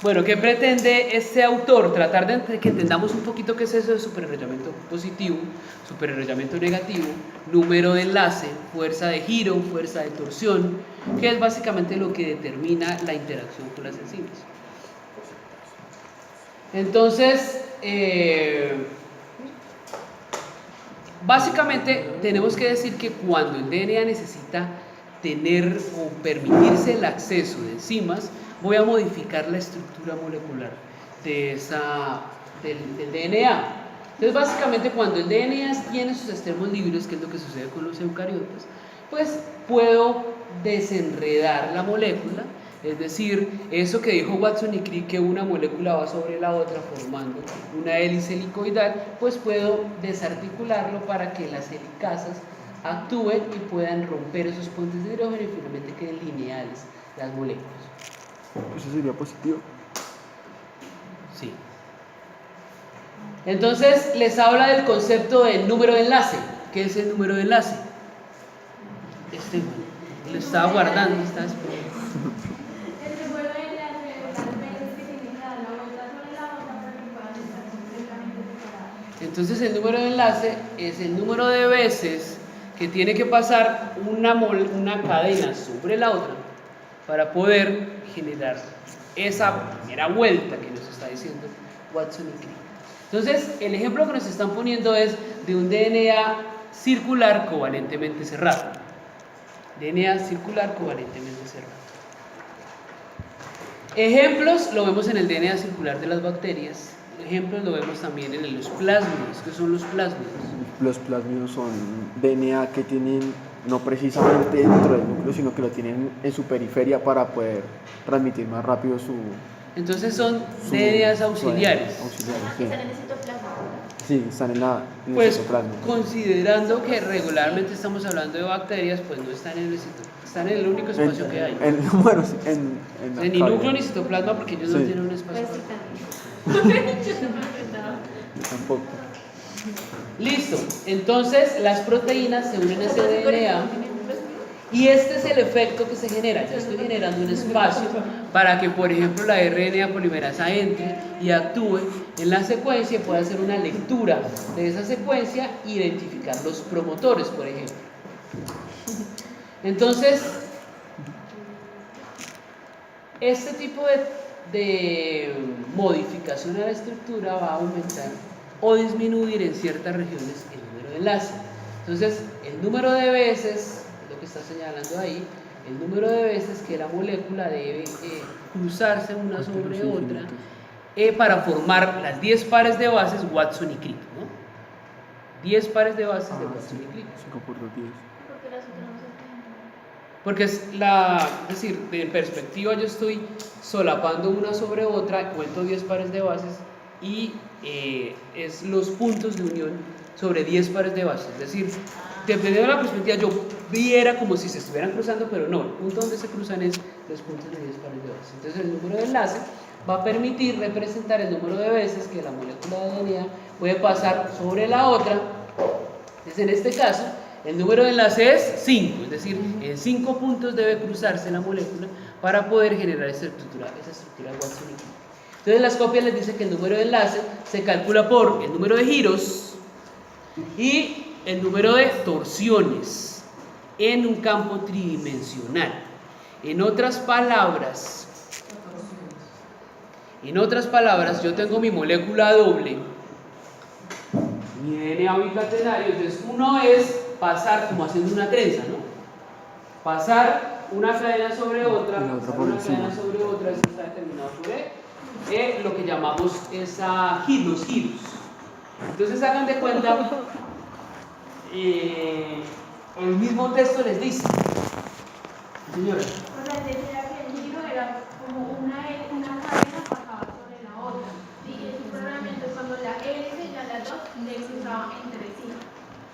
Bueno, ¿qué pretende este autor? Tratar de que entendamos un poquito qué es eso de superenrollamiento positivo, superenrollamiento negativo, número de enlace, fuerza de giro, fuerza de torsión, que es básicamente lo que determina la interacción con las enzimas. Entonces, básicamente tenemos que decir que cuando el DNA necesita tener o permitirse el acceso de enzimas, voy a modificar la estructura molecular del DNA. Entonces, básicamente, cuando el DNA tiene sus extremos libres, que es lo que sucede con los eucariotas, pues puedo desenredar la molécula Es decir, eso que dijo Watson y Crick, que una molécula va sobre la otra formando una hélice helicoidal, pues puedo desarticularlo para que las helicasas actúen y puedan romper esos puentes de hidrógeno y finalmente queden lineales las moléculas. Eso sería positivo. Sí. Entonces les habla del concepto del número de enlace. ¿Qué es el número de enlace? Lo estaba guardando, estaba esperando. El número de enlace es las veces que tiene que dar la vuelta sobre la otra para que puedan estar completamente separadas. Entonces el número de enlace es el número de veces que tiene que pasar una cadena sobre la otra para poder generar esa primera vuelta que nos está diciendo Watson y Crick. Entonces el ejemplo que nos están poniendo es de un DNA circular covalentemente cerrado. DNA circular covalentemente cerrado. Ejemplos lo vemos en el DNA circular de las bacterias. Ejemplos lo vemos también en los plásmidos. ¿Qué son los plásmidos? Los plásmidos son DNA que tienen no precisamente dentro del núcleo, sino que lo tienen en su periferia para poder transmitir más rápido su... Entonces son DNAs auxiliares. Sí. Sí, están en el pues citoplasma. Considerando que regularmente estamos hablando de bacterias, pues no están en el citoplasma, están en el único espacio que hay. Bueno, en ni núcleo ni citoplasma, porque ellos no tienen un espacio. Tampoco. Listo, entonces las proteínas se unen a ese DNA y este es el efecto que se genera. Yo estoy generando un espacio para que, por ejemplo, la RNA polimerasa entre y actúe en la secuencia y pueda hacer una lectura de esa secuencia e identificar los promotores, por ejemplo. Entonces, este tipo de modificación a la estructura va a aumentar o disminuir en ciertas regiones el número de enlace. Entonces, el número de veces, lo que está señalando ahí, el número de veces que la molécula debe cruzarse una sobre otra para formar las 10 pares de bases Watson y Crick, ¿no? 10 pares de bases de Watson y Crick. 5 por 2, 10. Porque las otras no se Porque es decir, de perspectiva yo estoy solapando una sobre otra, cuento 10 pares de bases y es los puntos de unión sobre 10 pares de bases. Es decir, dependiendo de la perspectiva yo viera como si se estuvieran cruzando, pero no, el punto donde se cruzan es los puntos de 10 pares de bases. Entonces el número de enlace va a permitir representar el número de veces que la molécula de DNA puede pasar sobre la otra. Entonces en este caso el número de enlace es 5, es decir, en 5 puntos debe cruzarse la molécula para poder generar esa estructura Watson y Crick. Entonces las copias les dicen que el número de enlace se calcula por el número de giros y el número de torsiones en un campo tridimensional. En otras palabras, yo tengo mi molécula doble, mi DNA bicatenario. Entonces uno es pasar como haciendo una trenza, ¿no? Pasar una cadena sobre otra, pasar una cadena sobre otra, eso está determinado por lo que llamamos los giros. Entonces hagan de cuenta, el mismo texto les dice, señora. O sea, decía que el giro era como una cadena pasaba sobre la otra. Y en su programamiento cuando la hélice ya las dos le cruzaban entre sí.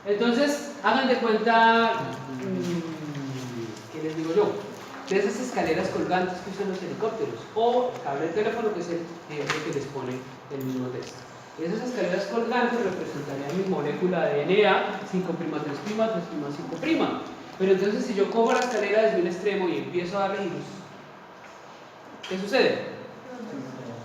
Entonces, hagan de cuenta, ¿qué les digo yo? De esas escaleras colgantes que usan los helicópteros o el cable de teléfono, que es el ejemplo que les pone el mismo texto. Esas escaleras colgantes representarían mi molécula de DNA 5', 3', 3', 5'. Pero entonces si yo cojo la escalera desde un extremo y empiezo a darle giros, ¿qué sucede?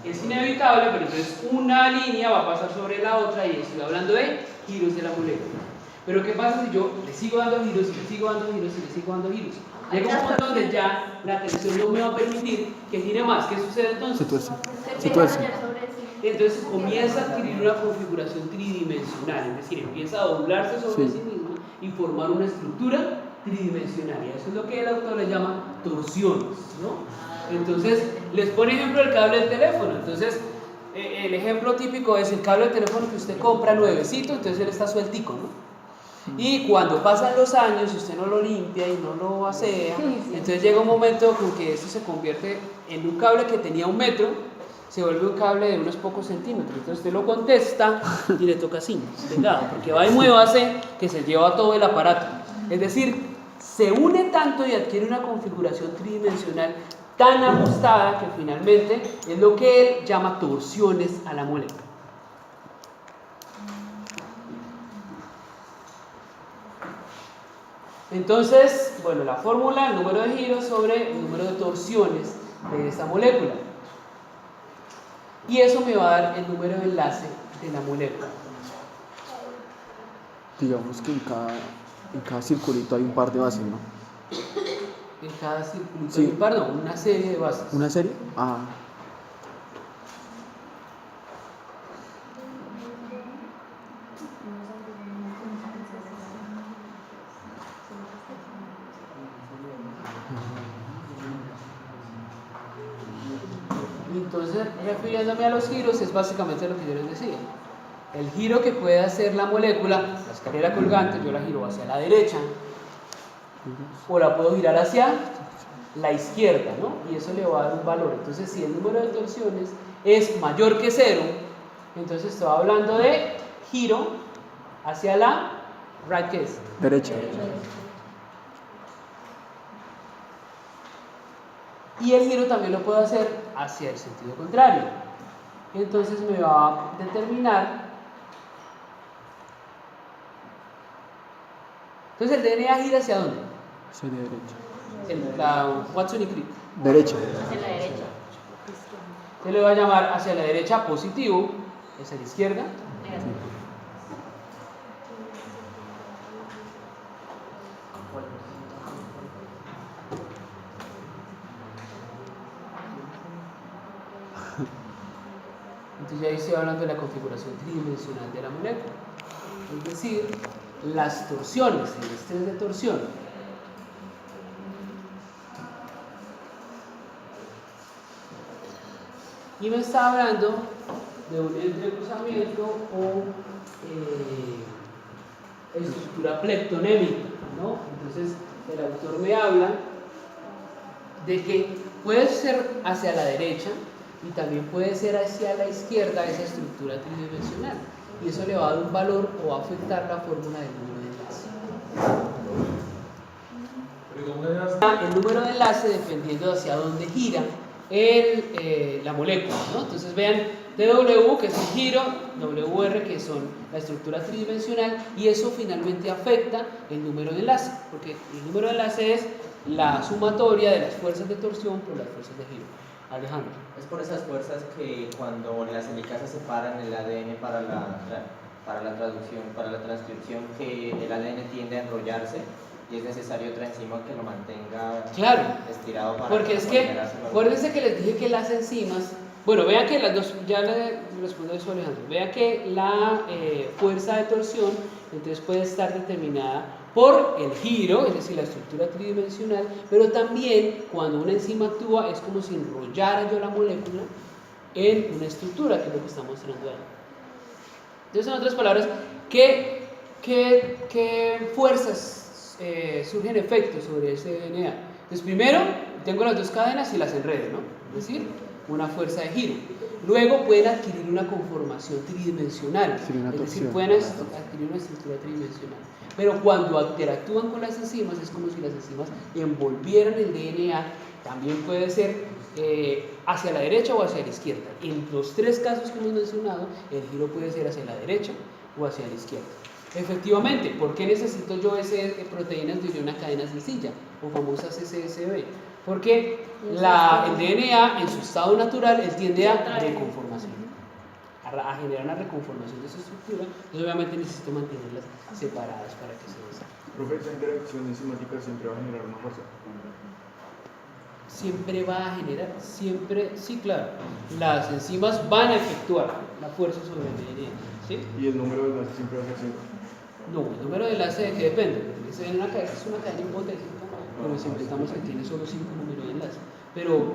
Es inevitable, pero entonces una línea va a pasar sobre la otra y estoy hablando de giros de la molécula. Pero ¿qué pasa si yo le sigo dando giros y le sigo dando giros y le sigo dando giros? Llega un punto donde ya la tensión no me va a permitir que gire más. ¿Qué sucede entonces? Se tuerce. Entonces comienza a adquirir una configuración tridimensional, es decir, empieza a doblarse sobre sí mismo y formar una estructura tridimensional. Y eso es lo que el autor le llama torsiones, ¿no? Entonces, les pone ejemplo el cable del teléfono. Entonces, el ejemplo típico es el cable del teléfono que usted compra nuevecito, entonces él está sueltico, ¿no? Y cuando pasan los años y usted no lo limpia y no lo asea, entonces llega un momento con que esto se convierte en un cable que tenía 1 metro, se vuelve un cable de unos pocos centímetros. Entonces usted lo contesta y le toca así, pegado, porque va y muévase que se lleva todo el aparato. Es decir, se une tanto y adquiere una configuración tridimensional tan ajustada que finalmente es lo que él llama torsiones a la molécula. Entonces, bueno, la fórmula, el número de giros sobre el número de torsiones de esta molécula. Y eso me va a dar el número de enlace de la molécula. Digamos que en cada circulito hay un par de bases, ¿no? En cada circulito Sí. hay un par, no, una serie de bases. ¿Una serie? Ah. Entonces, refiriéndome a los giros, es básicamente lo que yo les decía. El giro que puede hacer la molécula, la escalera colgante, yo la giro hacia la derecha, o la puedo girar hacia la izquierda, ¿no? Y eso le va a dar un valor. Entonces, si el número de torsiones es mayor que 0, entonces estoy hablando de giro hacia la right, ¿qué es? Derecha. Y el giro también lo puedo hacer hacia el sentido contrario. Entonces me va a determinar. Entonces el DNA gira hacia dónde? Hacia la derecha. La Watson y Crick. Derecha. Hacia la derecha. Se le va a llamar hacia la derecha positivo, hacia la izquierda. Entonces ya ahí estoy hablando de la configuración tridimensional de la molécula, es decir, las torsiones, el estrés de torsión. Y me está hablando de un entrecruzamiento o estructura plectonémica, ¿no? Entonces el autor me habla de que puede ser hacia la derecha y también puede ser hacia la izquierda esa estructura tridimensional, y eso le va a dar un valor o va a afectar la fórmula del número de enlace. El número de enlace dependiendo hacia dónde gira la molécula, ¿no? Entonces vean, dW que es el giro, WR que son la estructura tridimensional, y eso finalmente afecta el número de enlace, porque el número de enlace es la sumatoria de las fuerzas de torsión por las fuerzas de giro. Alejandro. Es por esas fuerzas que cuando las helicasas separan el ADN para la traducción, para la transcripción, que el ADN tiende a enrollarse y es necesario otra enzima que lo mantenga estirado para porque es que, acuérdense que les dije que las enzimas, bueno, vean que las dos, ya le respondo eso a Alejandro, vean que la fuerza de torsión entonces puede estar determinada por el giro, es decir, la estructura tridimensional, pero también cuando una enzima actúa es como si enrollara yo la molécula en una estructura, que es lo que está mostrando ahí. Entonces, en otras palabras, ¿qué fuerzas surgen efectos sobre ese DNA? Entonces, primero, tengo las dos cadenas y las enredo, ¿no? Es decir, una fuerza de giro. Luego pueden adquirir una conformación tridimensional, es decir, pueden adquirir una estructura tridimensional. Pero cuando interactúan con las enzimas es como si las enzimas envolvieran el DNA. También puede ser hacia la derecha o hacia la izquierda. En los tres casos que hemos mencionado, el giro puede ser hacia la derecha o hacia la izquierda. Efectivamente, ¿por qué necesito yo proteínas de una cadena sencilla o famosas SSB? Porque el DNA en su estado natural él tiende a reconformación, a generar una reconformación de su estructura, y obviamente necesito mantenerlas separadas para que se desarrollen. Profe, esa interacción enzimática siempre va a generar una fuerza. Siempre va a generar, siempre, sí, claro, las enzimas van a efectuar la fuerza sobre el DNA, ¿sí? ¿Y el número de enlace siempre va a ser 5? No, el número de enlace de que depende, porque es una cadena hipotética, pero si implicamos que tiene solo 5 números de enlace, pero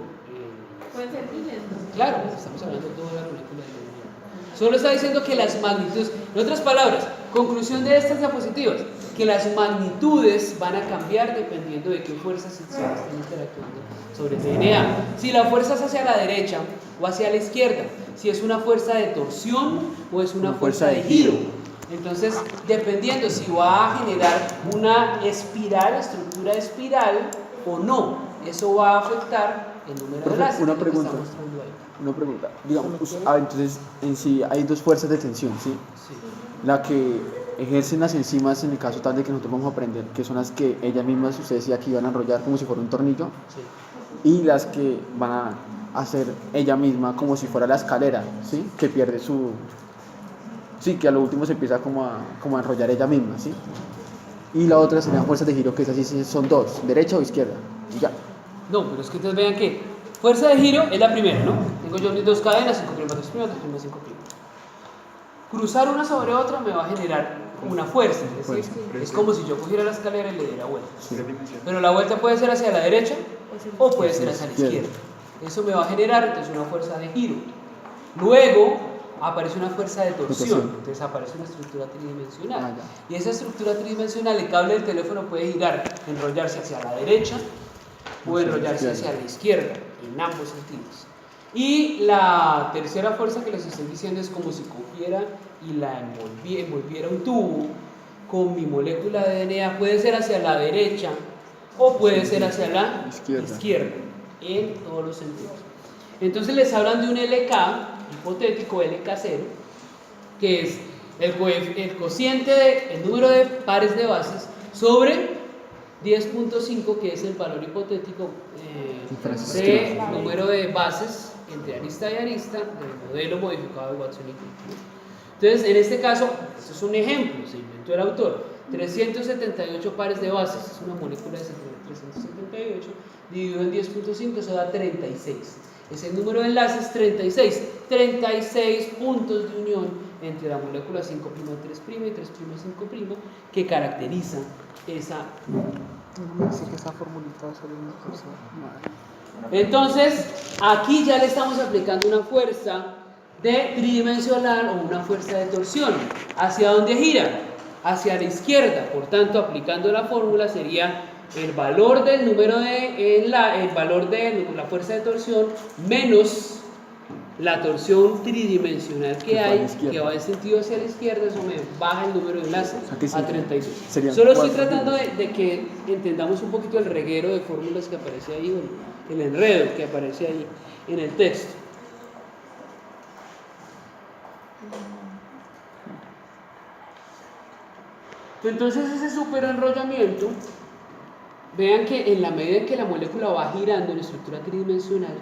pueden ser miles, ¿no? claro, estamos hablando de toda la molécula de DNA. Solo está diciendo que las magnitudes, en otras palabras, Conclusión de estas diapositivas, que las magnitudes van a cambiar dependiendo de qué fuerzas esenciales estén interactuando sobre el DNA. Si la fuerza es hacia la derecha o hacia la izquierda, si es una fuerza de torsión o es una fuerza de giro. Entonces, dependiendo si va a generar una espiral, estructura espiral o no, eso va a afectar el número de láser. Una pregunta. Digamos, entonces en sí hay dos fuerzas de tensión, ¿sí? Sí. La que ejercen las enzimas en el caso tal de que nosotros vamos a aprender, que son las que ellas mismas, usted decía que iban a enrollar como si fuera un tornillo, Sí. y las que van a hacer ella misma como si fuera la escalera, ¿sí? Que pierde su... Sí, que a lo último se empieza como a enrollar ella misma, ¿sí? Y la otra serían fuerzas de giro, que es así, son dos, derecha o izquierda, y ya. No, pero es que entonces vean que fuerza de giro es la primera, ¿no? Tengo yo mis dos cadenas, 5', 3', 3', 5'. Cruzar una sobre otra me va a generar una fuerza, es decir, es como si yo cogiera la escalera y le diera vuelta. Sí. Pero la vuelta puede ser hacia la derecha o puede ser hacia la izquierda. Eso me va a generar entonces una fuerza de giro. Luego aparece una fuerza de torsión, entonces aparece una estructura tridimensional. Y esa estructura tridimensional, el cable del teléfono puede girar, enrollarse hacia la derecha o enrollarse hacia la izquierda, en ambos sentidos. Y la tercera fuerza que les estoy diciendo es como si cogiera y la envolviera un tubo con mi molécula de DNA, puede ser hacia la derecha o puede ser hacia la izquierda, en todos los sentidos. Entonces les hablan de un LK hipotético, LK0, que es el cociente el número de pares de bases sobre 10.5, que es el valor hipotético de número de bases entre arista y arista del modelo modificado de Watson y Crick. Entonces, en este caso, esto es un ejemplo, se inventó el autor, 378 pares de bases, es una molécula de 378, dividido en 10.5, eso da 36. Es el número de enlaces 36, 36 puntos de unión entre la molécula 5', 3' y 3', 5', que caracteriza esa... Así que esa formulita va a salir una cosa. Entonces, aquí ya le estamos aplicando una fuerza de tridimensional o una fuerza de torsión. ¿Hacia dónde gira? Hacia la izquierda. Por tanto, aplicando la fórmula sería el valor del número de el valor de la fuerza de torsión menos la torsión tridimensional que hay, que va en sentido hacia la izquierda, eso me baja el número de enlaces a 32. Solo estoy tratando de que entendamos un poquito el reguero de fórmulas que aparece ahí, el enredo que aparece ahí en el texto. Entonces ese superenrollamiento, vean que en la medida en que la molécula va girando en estructura tridimensional,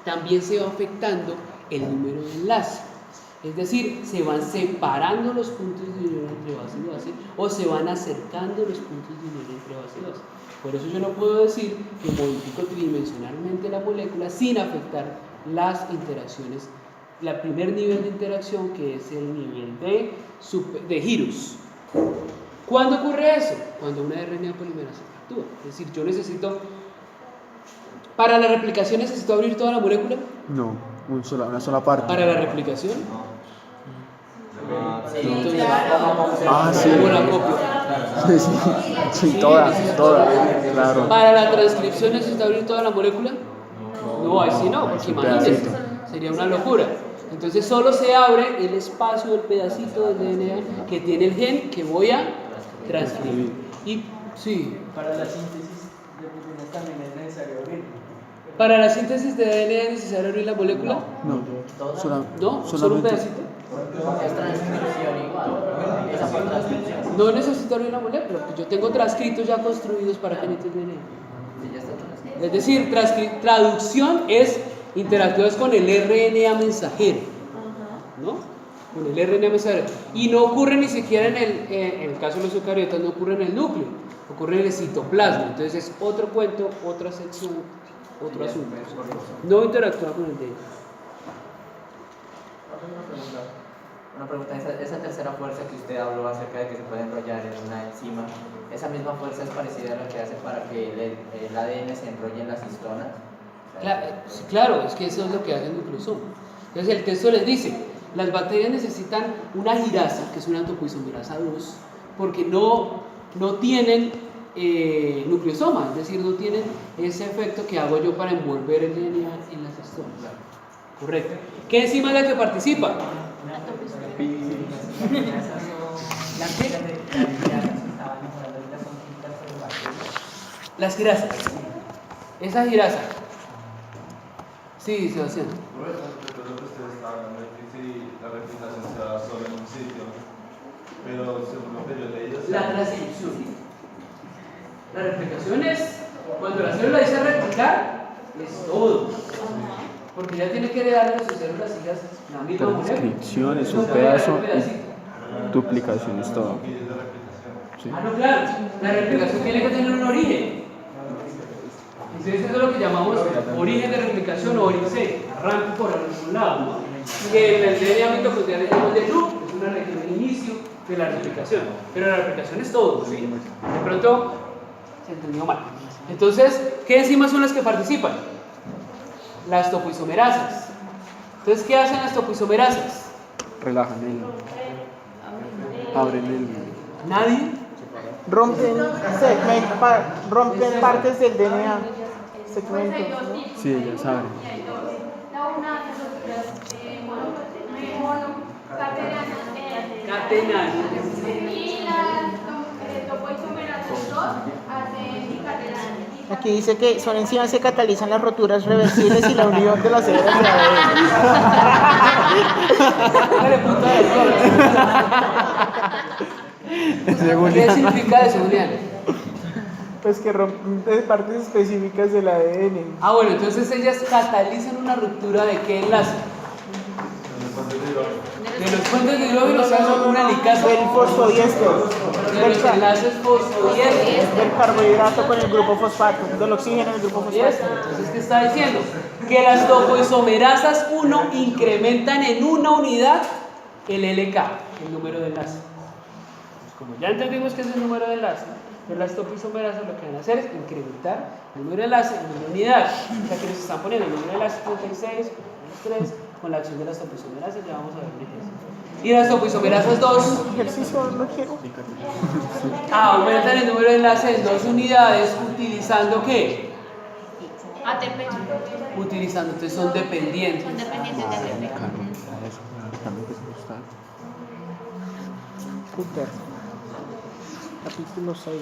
también se va afectando el número de enlace. Es decir, se van separando los puntos de unión entre base y base o se van acercando los puntos de unión entre base y base. Por eso yo no puedo decir que modifico tridimensionalmente la molécula sin afectar las interacciones, el primer nivel de interacción, que es el nivel de giros. ¿Cuándo ocurre eso? Cuando una RNA polimerasa actúa. Es decir, yo necesito, para la replicación necesito abrir toda la molécula. No, una sola parte. ¿Para la replicación? Sí, ¿Cómo la copio? Sí, toda, claro. ¿Para la transcripción necesito abrir toda la molécula? No, ahí sí no, porque imagínense, sería una locura. Entonces solo se abre el espacio del pedacito del DNA que tiene el gen que voy a transcribir. Y sí, Para la síntesis de proteínas también es necesario abrir. ¿para la síntesis de ADN es necesario abrir la molécula? No, ¿Solo un pedacito? Es transcripción igual. Esa fue transcripción. No necesito abrir la molécula, porque yo tengo transcritos ya construidos para genetic DNA. Sí, ya está transcrito. Es decir, traducción es interactúas con el RNA mensajero, ¿no? Con el RNA mensajero. Y no ocurre ni siquiera en el caso de los eucariotas, no ocurre en el núcleo, ocurre en el citoplasma. Entonces es otro cuento, otra sección, otro asunto. No interactúa con el DNA. Una pregunta, esa tercera fuerza que usted habló acerca de que se puede enrollar en una enzima, ¿esa misma fuerza es parecida a la que hace para que el ADN se enrolle en las histonas? Claro, es que eso es lo que hace el nucleosoma. Entonces el texto les dice, Las bacterias necesitan una girasa, que es una topoisomerasa 2, porque no tienen nucleosoma, es decir, no tienen ese efecto que hago yo para envolver el DNA en las estomas. Correcto. ¿Qué enzima es la que participa? Las girasas. Esa girasa. Sí, Sebastián. Respecto a lo que ustedes estaban hablando de que si la replicación se da solo en un sitio, pero según lo que yo he leído... La transcripción. La replicación es, cuando la célula dice replicar, es todo. Porque ya tiene que heredar a sus células hijas la misma molécula. Transcripción es un pedazo y duplicación es todo. ¿Sí? Ah, no, claro. La replicación tiene que tener un origen. Entonces eso es lo que llamamos origen de replicación o origen, arranque por algún lado, ¿no? Que en el DNA mitocondrial le llamamos de loop, es una región de inicio de la replicación. Pero la replicación es todo, ¿sí? De pronto se entendió mal. Entonces, ¿qué enzimas son las que participan? Las topoisomerasas. Entonces, ¿qué hacen las topoisomerasas? Relajan abren el... ¿Nadie? Rompen partes del DNA. Segmentos, ¿no? Sí, ya saben. La una de las Catenanas. y las topoisomerasas 2 hacen bicatenanas. Aquí dice que son enzimas que catalizan las roturas reversibles y la unión de las hebras de ADN. ¿Qué significa eso, Julián? Pues que rompen partes específicas del ADN. Ah, bueno, entonces ellas catalizan una ruptura de qué enlace. De los puentes de hidrógeno, o sea, son una helicasa. Del fosfodiéster. De los enlaces fosfodiéster. Del carbohidrato con el grupo fosfato. Del oxígeno en el grupo fosfato. Entonces, ¿qué está diciendo? Que las topoisomerasas 1 incrementan en una unidad el LK, el número de enlace. Pues como ya entendimos que es el número de enlace, pero las topoisomerasas lo que van a hacer es incrementar el número de enlace en una unidad. O sea que nos están poniendo el número de enlace 36, 3, con la acción de las topoisomerasas, ya vamos a ver un ejercicio. Y las topoisomerasas 2 ejercicio no quiero. Aumentan el número de enlace en 2 unidades utilizando ¿qué? ATP. Utilizando, entonces son dependientes. Son dependientes de ATP. Súper. Capítulo 6.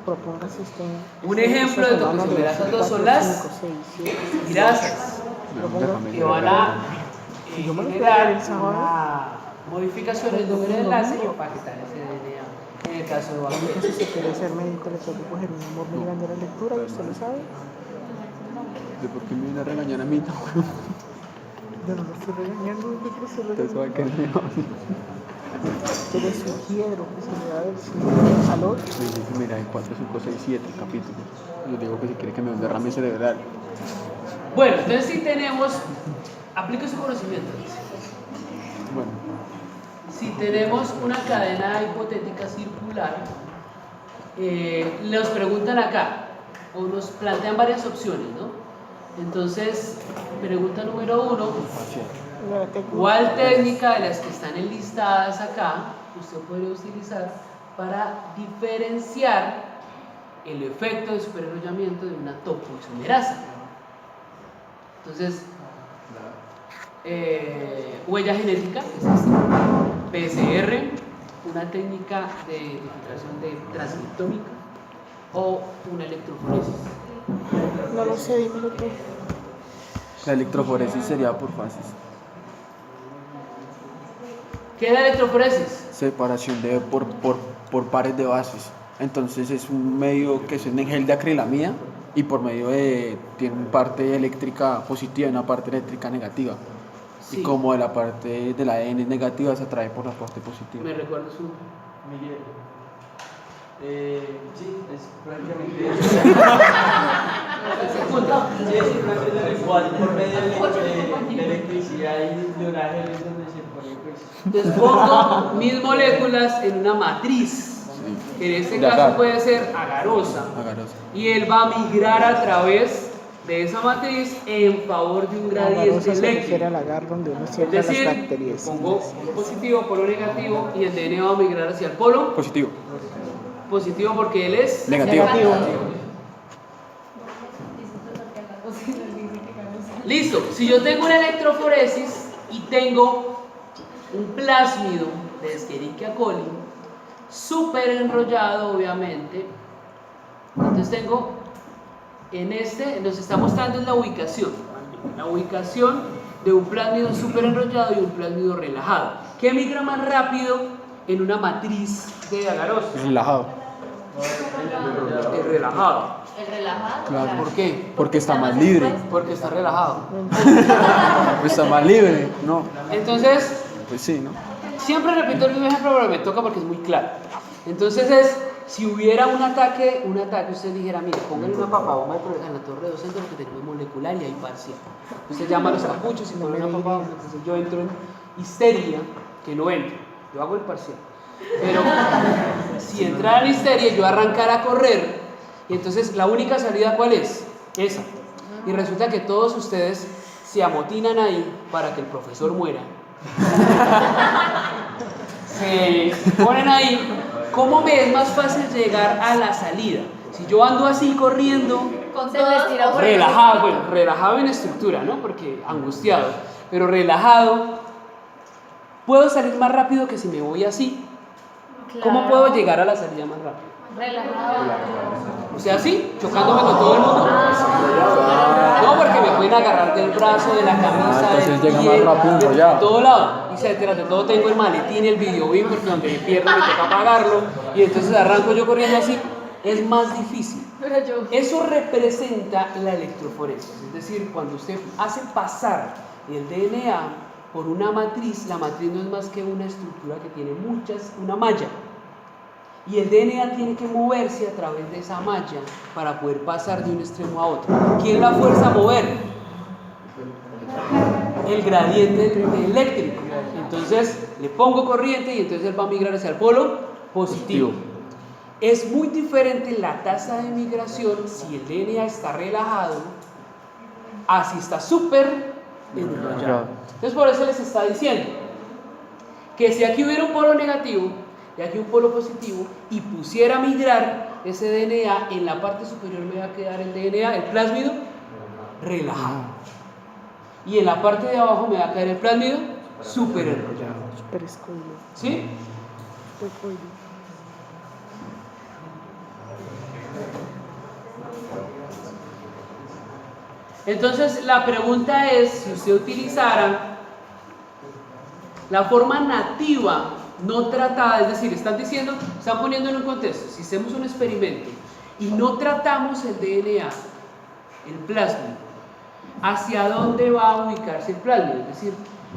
Propóngase usted. Un ejemplo de topoisomerasas 2 son las girasas, que van a generar una modificación del número de enlace y empaquetar ese DNA. En el caso de bacterias. Si se quiere ser médico, le tengo que coger un humor muy grande a la lectura, y usted lo sabe. ¿De por qué me viene a regañar a mí? Yo no lo estoy regañando, yo creo que se lo Entonces va a quedar mejor. Yo le sugiero que se le da el síndrome de calor. Sí, mira, hay 4, 5, 6, 7 capítulos. Yo digo que si quiere que me derrame cerebral. Bueno, entonces si tenemos, aplique su conocimiento. Bueno. Si tenemos una cadena hipotética circular, nos preguntan acá, o nos plantean varias opciones, ¿no? Entonces, pregunta número 1, ¿cuál técnica de las que están enlistadas acá usted puede utilizar para diferenciar el efecto de superenrollamiento de una topoisomerasa? Entonces, huella genética, es esta. PCR, una técnica de identificación de transcriptómica o una electroforesis. No lo sé, dímelo tú. La electroforesis sería por fases. ¿Qué es la electroforesis? Separación por pares de bases. Entonces es un medio que es en gel de acrilamida y por medio de tiene una parte eléctrica positiva y una parte eléctrica negativa. Sí. Y como de la parte de la ADN es negativa, se atrae por la parte positiva. ¿Me recuerda su Miguel? Sí, es prácticamente igual por medio de electricidad y de una gel es donde se pone pues. Entonces pongo mis moléculas en una matriz, que en este caso puede ser agarosa, y él va a migrar a través de esa matriz en favor de un gradiente Agarrosa se refiere eléctrico. al agar donde uno Es cierra las decir, bacterias. pongo un positivo, polo negativo y el DNA va a migrar hacia el polo Positivo. positivo porque él es Negativo. Listo, si yo tengo una electroforesis y tengo un plásmido de Escherichia coli súper enrollado, obviamente, entonces tengo nos está mostrando la ubicación de un plásmido súper enrollado y un plásmido relajado. ¿Qué migra más rápido en una matriz de agarose? Relajado. El relajado. El relajado. Claro. ¿Por qué? Porque está más libre. Porque está relajado. Está más libre, ¿no? Entonces, Pues sí, ¿no? siempre repito el mismo ejemplo, pero me toca porque es muy claro. Entonces si hubiera un ataque, usted dijera, mire, póngale una papabomba en la torre de 2 centros que tenemos molecular y hay parcial. Usted llama a los capuchos y pone una papabomba, entonces yo entro en histeria, que no entro, yo hago el parcial. Pero si entrara en histeria, yo arrancara a correr, y entonces la única salida, ¿cuál es? Esa. Y resulta que todos ustedes se amotinan ahí para que el profesor muera. Se ponen ahí. ¿Cómo me es más fácil llegar a la salida? Si yo ando así corriendo, relajado, bueno, relajado en estructura, ¿no? Porque angustiado, pero relajado, puedo salir más rápido que si me voy así. ¿Cómo puedo llegar a la salida más rápido? Relajado. O sea, así, chocándome con todo el mundo. No, porque me pueden agarrar del brazo, de la camisa, Entonces del llega pie, más rápido de enrollado. todo lado. Y tras de todo tengo el maletín, el videobeam, porque donde me pierdo me toca pagarlo. Y entonces arranco yo corriendo así. Es más difícil. Eso representa la electroforesis. Es decir, cuando usted hace pasar el DNA por una matriz, la matriz no es más que una estructura que tiene una malla. Y el DNA tiene que moverse a través de esa malla para poder pasar de un extremo a otro. ¿Quién la fuerza a mover? El gradiente eléctrico. Entonces le pongo corriente y entonces él va a migrar hacia el polo positivo. Es muy diferente la tasa de migración si el DNA está relajado a si está súper enrollado. Entonces por eso les está diciendo que si aquí hubiera un polo negativo y aquí un polo positivo y pusiera a migrar ese DNA, en la parte superior me va a quedar el DNA, el plásmido, relajado. Y en la parte de abajo me va a caer el plásmido súper enrollado. Súper escogido. ¿Sí? Entonces la pregunta es, si usted utilizara la forma nativa no tratada, es decir, están poniendo en un contexto, si hacemos un experimento y no tratamos el DNA, el plásmido, ¿hacia dónde va a ubicarse el plásmido? Es decir,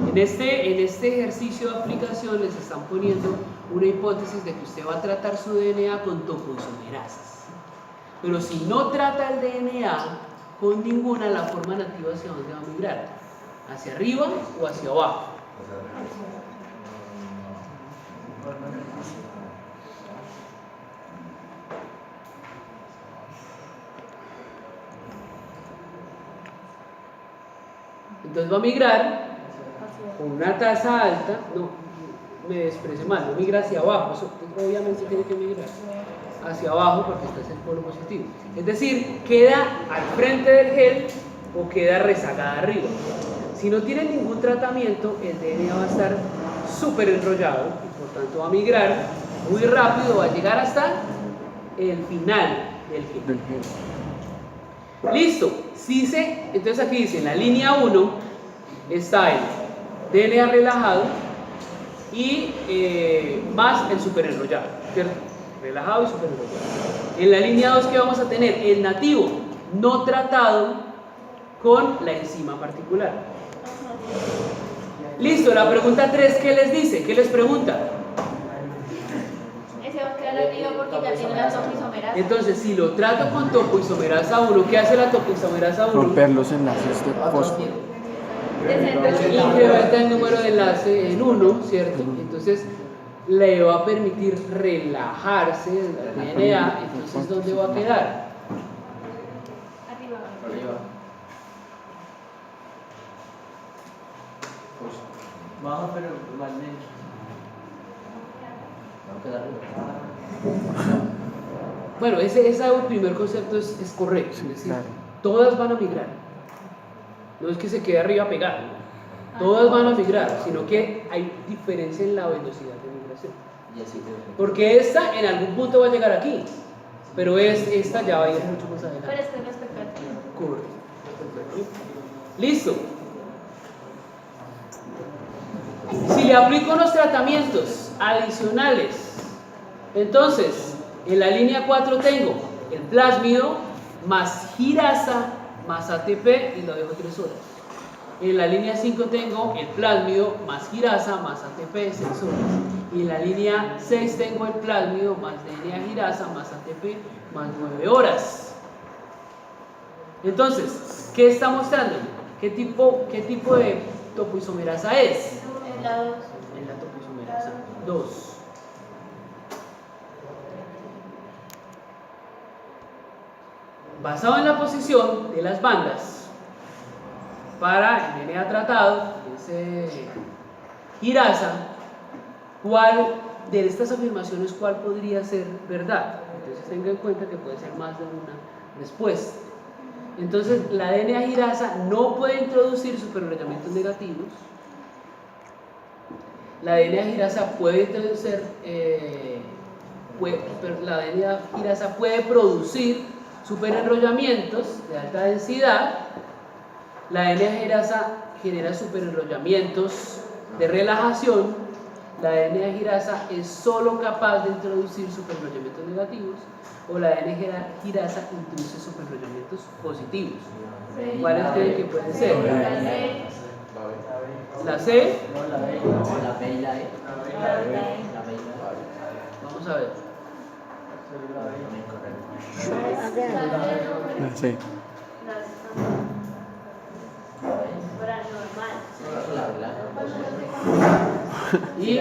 en este ejercicio de aplicación les están poniendo una hipótesis de que usted va a tratar su DNA con topoisomerasas. Pero si no trata el DNA con ninguna, la forma nativa hacia dónde va a migrar, hacia arriba o hacia abajo. Entonces va a migrar con una tasa alta, no, me expresé mal, no migra hacia abajo, eso obviamente tiene que migrar hacia abajo porque este es el polo positivo. Es decir, queda al frente del gel o queda rezagada arriba. Si no tiene ningún tratamiento, el DNA va a estar súper enrollado y por tanto va a migrar muy rápido, va a llegar hasta el final del gel. Listo, entonces aquí dice, en la línea 1 está el DNA relajado y más el super enrollado, ¿cierto? Relajado y super enrollado. En la línea 2, ¿qué vamos a tener? El nativo no tratado con la enzima particular. Listo, la pregunta 3, ¿qué les dice? ¿Qué les pregunta? Ese va a quedar nativo porque ya tiene la topoisomerasa. Entonces, si lo trato con topoisomerasa 1, ¿qué hace la topoisomerasa 1? Romper los enlaces de fósforo. Incrementa el número de enlace en 1, ¿cierto? Entonces le va a permitir relajarse el DNA. Entonces, ¿dónde va a quedar? Arriba. Baja, pero igualmente. Bueno, ese primer concepto es correcto, es decir, todas van a migrar. No es que se quede arriba pegado, todas van a migrar, sino que hay diferencia en la velocidad de migración. Porque esta en algún punto va a llegar aquí, pero esta ya va a ir mucho más adelante. Pero esto es la expectativa. Correcto. Listo. Si le aplico unos tratamientos adicionales, entonces en la línea 4 tengo el plásmido más girasa más ATP y lo dejo 3 horas. En la línea 5 tengo el plásmido más girasa más ATP 6 horas. Y en la línea 6 tengo el plásmido más DNA girasa más ATP más 9 horas. Entonces, ¿qué está mostrando? ¿Qué tipo de topoisomerasa es? En la 2. En la topoisomerasa 2. Basado en la posición de las bandas para el DNA tratado, ese girasa, ¿cuál de estas afirmaciones cuál podría ser verdad? Entonces tenga en cuenta que puede ser más de una respuesta. Entonces la DNA girasa no puede introducir superenrollamientos negativos. La DNA girasa puede introducir, la DNA girasa puede producir superenrollamientos de alta densidad. La DNA girasa genera superenrollamientos de relajación. La DNA girasa es solo capaz de introducir superenrollamientos negativos, o la DNA girasa introduce superenrollamientos positivos. ¿Cuáles creen que pueden ser? La C. La B y la E. Vamos a ver. Sí. ¿Y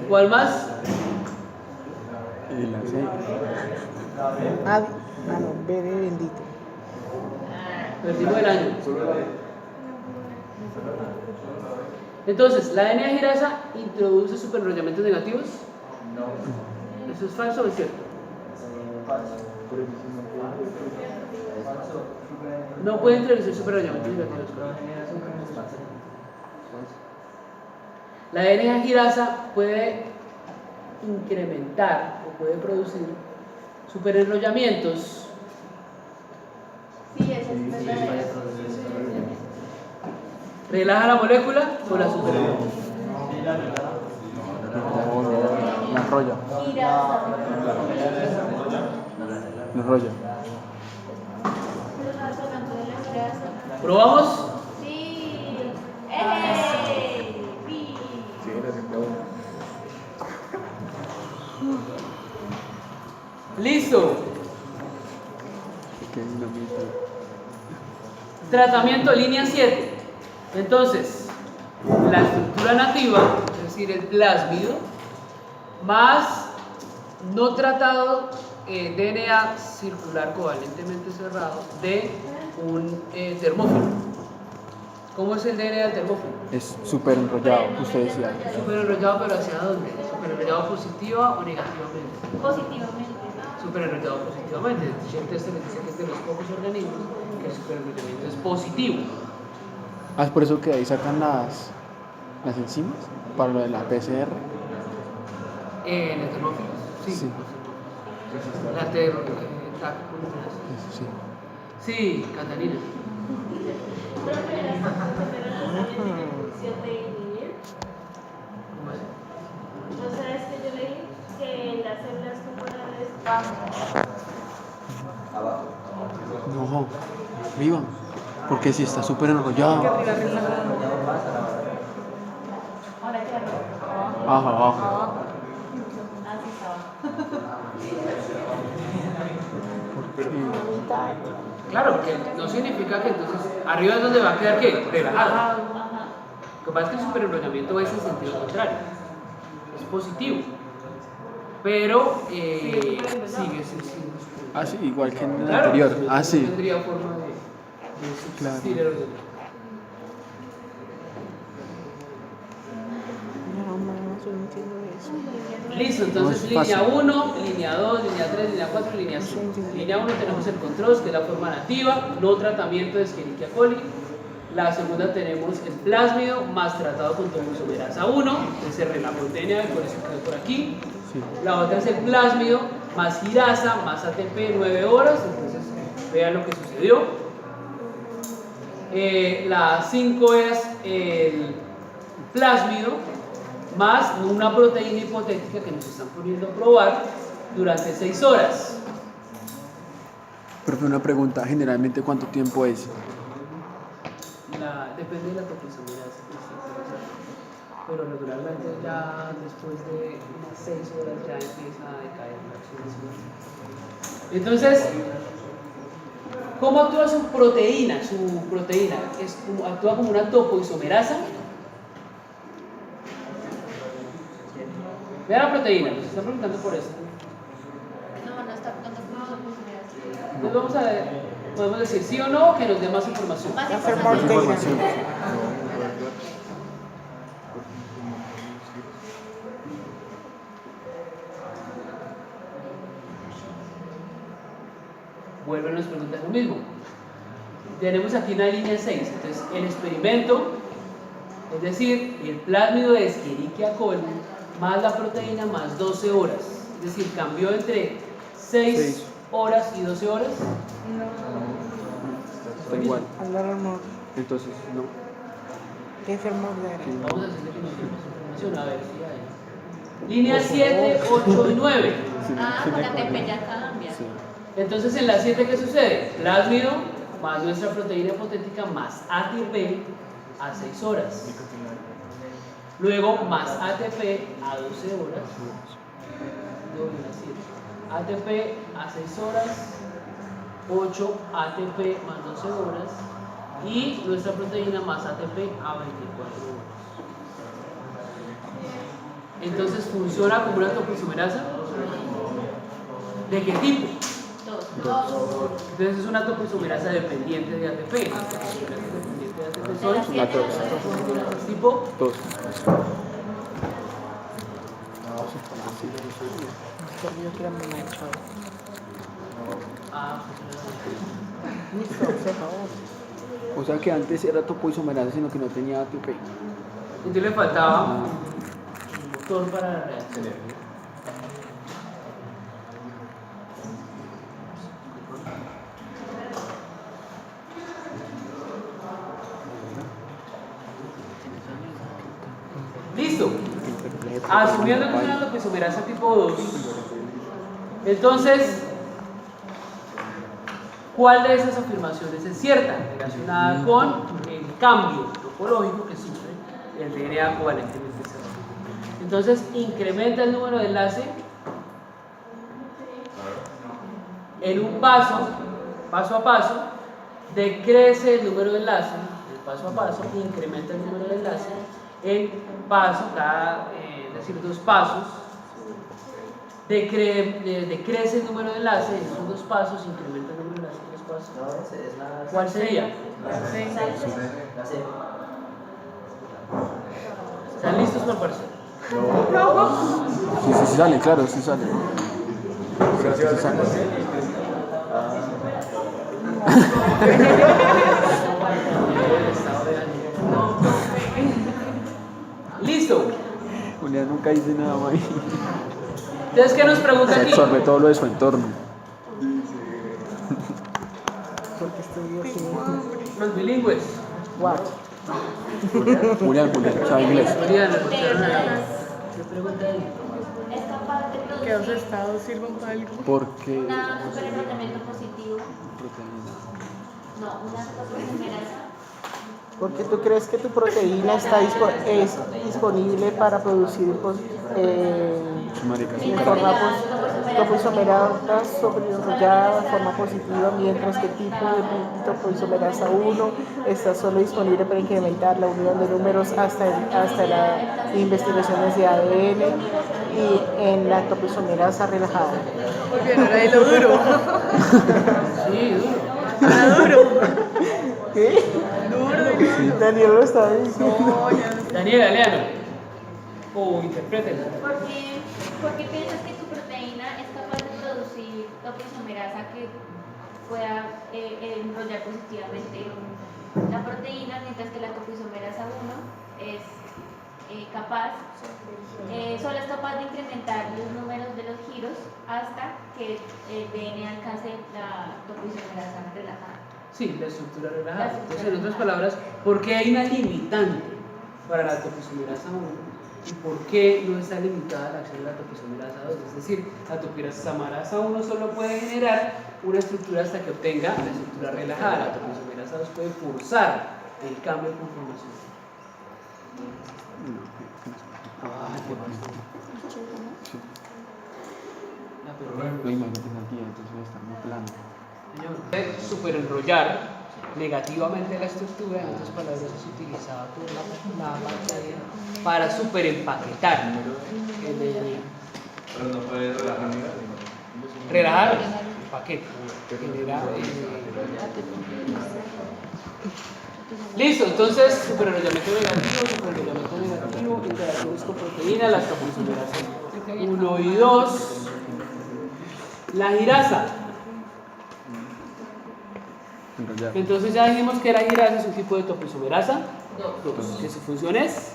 cuál más? Y la C. No, bebé bendito. Perdimos el año. Entonces, ¿la DNA girasa introduce superenrollamientos negativos? No. ¿Eso es falso o es cierto? No puede introducir superenrollamientos negativos. La DNA girasa puede incrementar o puede producir superenrollamientos. Sí, eso es verdad. ¿Relaja la molécula o la superenrolla? La enrolla. La enrolla. ¿Probamos? Sí. Sí. Listo. Tratamiento línea 7. Entonces, la estructura nativa, es decir, el plásmido, más no tratado DNA circular covalentemente cerrado de un termófilo. ¿Cómo es el DNA del termófilo? Es súper enrollado, usted decía. Súper enrollado, pero ¿hacia dónde? ¿Súper enrollado positiva o negativamente? Positivamente. Súper enrollado positivamente. El test les dice que es de los pocos organismos que el súper enrollamiento es positivo. Ah, es por eso que ahí sacan las enzimas para lo de la PCR. En el termófilo, sí. Sí. La Sí. Sí, Catalina. ¿No sabes que yo leí que las células tumorales Abajo. No, arriba. Porque si está súper enrollado. ahora que Abajo, abajo. así Claro, porque no significa que entonces arriba es donde va a quedar ¿qué? Relajado. Lo que pasa es que el superenrollamiento es en sentido contrario. Es positivo. Pero sigue siendo. Ah, sí, igual que en el Claro, anterior. no Ah, sí. tendría forma de subsistir el organismo. Listo, entonces No es línea fácil. 1, línea 2, línea 3, línea 4, línea 5. Línea 1 tenemos el control, que es la forma nativa, no tratamiento de Escherichia coli. La segunda tenemos el plásmido más tratado con topoisomerasa 1, que se la proteína, por eso quedó por aquí. La otra es el plásmido más girasa más ATP 9 horas, entonces vean lo que sucedió. La 5 es el plásmido más una proteína hipotética que nos están poniendo a probar durante 6 horas. Profe, una pregunta, generalmente ¿cuánto tiempo es? Depende de la topoisomerasa, pero regularmente ya después de unas 6 horas ya empieza a decaer la acción. Entonces, ¿cómo actúa su proteína? Actúa como una topoisomerasa. Vean la proteína, nos están preguntando por eso. No está contando como topoisomerasa. Entonces vamos a ver, podemos decir sí o no, que nos dé más información. Más Información. Vuelven a nos preguntar lo mismo. Tenemos aquí una línea 6, entonces el experimento, es decir, el plásmido de Escherichia coli más la proteína más 12 horas, es decir, cambió entre 6 horas y 12 horas. Está igual. Alarma. Entonces, no. ¿Qué enfermedad era? Vamos a hacerle que nos dé más información, a ver si hay. Línea 7, 8 y 9. Con la ATP ya cambia. Entonces en la 7, ¿qué sucede? Plásmido más nuestra proteína hipotética más ATP a 6 horas. Luego más ATP a 12 horas. Luego en la 7. ATP a 6 horas. 8 ATP más 12 horas. Y nuestra proteína más ATP a 24 horas. Entonces funciona como una topoisomerasa. ¿De qué tipo? Entonces es una topoisomerasa dependiente de ATP. Las topoisomerasas dependientes de ATP son La tos. tipo 2. O sea que antes era topoisomerasa, sino que no tenía ATP. Entonces le faltaba un motor para la reacción. Listo. Asumiendo que es una topoisomerasa tipo 2, entonces, ¿cuál de esas afirmaciones es cierta relacionada con el cambio topológico que sufre el DNA covalentemente cerrado? Entonces, incrementa el número de enlace en un paso a paso, decrece el número de enlace, el paso a paso, incrementa el número de enlace en paso, es decir, 2 pasos, decrece el número de enlace en esos 2 pasos, incrementa el número de enlace en 2 pasos. ¿Cuál sería? La C. ¿Están listos para parecer? Sí sale, claro, sí sale. Sí sale. Listo. Julián nunca dice nada más. Entonces, ¿qué nos pregunta Se aquí? absorbe todo lo de su entorno. Los bilingües. What? Julián, sabe inglés. Julián, ¿qué pregunta ahí? Esta parte Que los estados sirvan para algo. Porque una superenrolamiento positivo. proteína. No, una topoisomerasa. Porque tú crees que tu proteína es disponible para producir Marica, en forma topoisomerasa sobreenrollada de forma positiva, mientras que el tipo de topoisomerasa 1 está solo disponible para incrementar la unión de números hasta las investigaciones de ADN y en la topoisomerasa relajada. Porque no era de lo duro. Sí, duro. Era duro. ¿Qué? Duro. Daniel lo estaba diciendo. No, ya no. Daniela, léalo. o interprétenlo. ¿Por qué piensas que tu proteína es capaz de producir topoisomerasa que pueda enrollar positivamente la proteína, mientras que la topoisomerasa 1 es solo es capaz de incrementar los números de los giros hasta que el DNA alcance la topoisomerasa relajada? Sí, la estructura relajada. Entonces, en otras palabras, ¿por qué hay una limitante para la topoisomerasa 1? ¿Y por qué no está limitada la acción de la topoisomerasa 2? Es decir, la topoisomerasa 1 solo puede generar una estructura hasta que obtenga la estructura relajada. La topoisomerasa 2 puede forzar el cambio de conformación. Señor, superenrollar negativamente la estructura, en otras palabras, es utilizada por la bacteria para superempaquetar el DNA. Pero no puede relajar. Relajar el paquete. Listo, entonces superenrollamiento negativo, interacciones con proteínas, las topoisomerasas 1 y 2. La girasa. Entonces ya dijimos que la girasa es un tipo de topoisomerasa 2, que su función es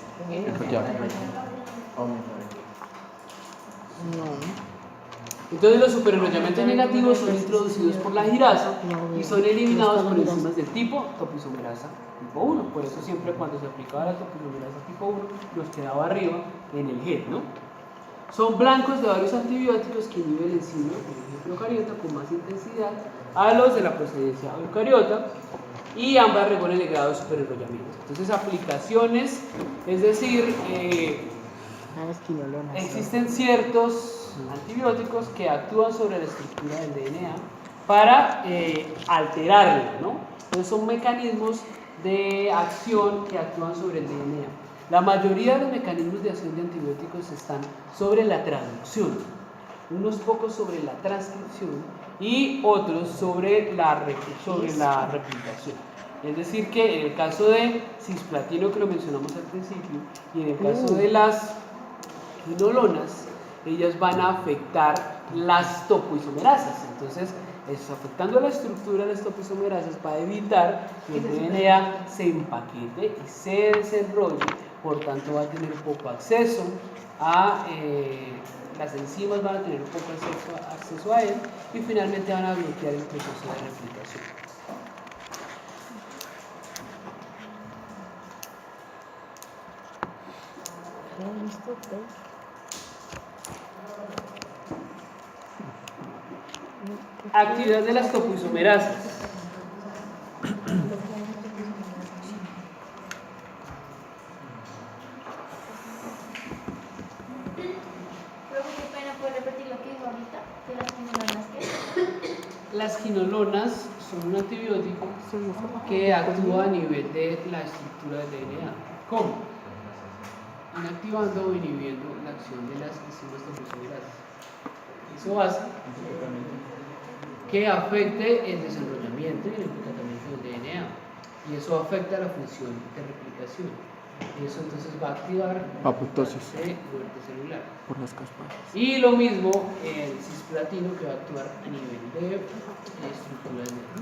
entonces los superenrollamientos negativos son introducidos por la girasa y son eliminados por enzimas del tipo topoisomerasa tipo 1. Por eso siempre cuando se aplicaba la topoisomerasa tipo 1 nos quedaba arriba en el gen, ¿no? Son blancos de varios antibióticos que inhiben el enzima procariota con más intensidad a los de la procedencia eucariota, y ambas regulan el grado de superenrollamiento. Entonces, aplicaciones, es decir, existen ciertos antibióticos que actúan sobre la estructura del DNA para alterarlo, ¿no? Entonces, son mecanismos de acción que actúan sobre el DNA. La mayoría de los mecanismos de acción de antibióticos están sobre la transducción, unos pocos sobre la transcripción y otros sobre la replicación. Es decir, que en el caso de cisplatino, que lo mencionamos al principio, y en el caso de las quinolonas, ellas van a afectar las topoisomerasas. Entonces, afectando la estructura de las topoisomerasas va a evitar que el DNA se empaquete y se desenrolle. Por tanto, va a tener poco acceso a las enzimas, van a tener poco acceso a él, y finalmente van a bloquear el proceso de replicación. Actividad de las topoisomerasas. Las quinolonas son un antibiótico que actúa a nivel de la estructura del DNA. ¿Cómo? Inactivando o inhibiendo la acción de las enzimas topoisomerasas. Eso hace que afecte el desenrollamiento y el empacatamiento del DNA, y eso afecta la función de replicación. Y eso entonces va a activar apoptosis de muerte celular. Por las caspas. Y lo mismo el cisplatino, que va a actuar a nivel de estructura del DNA.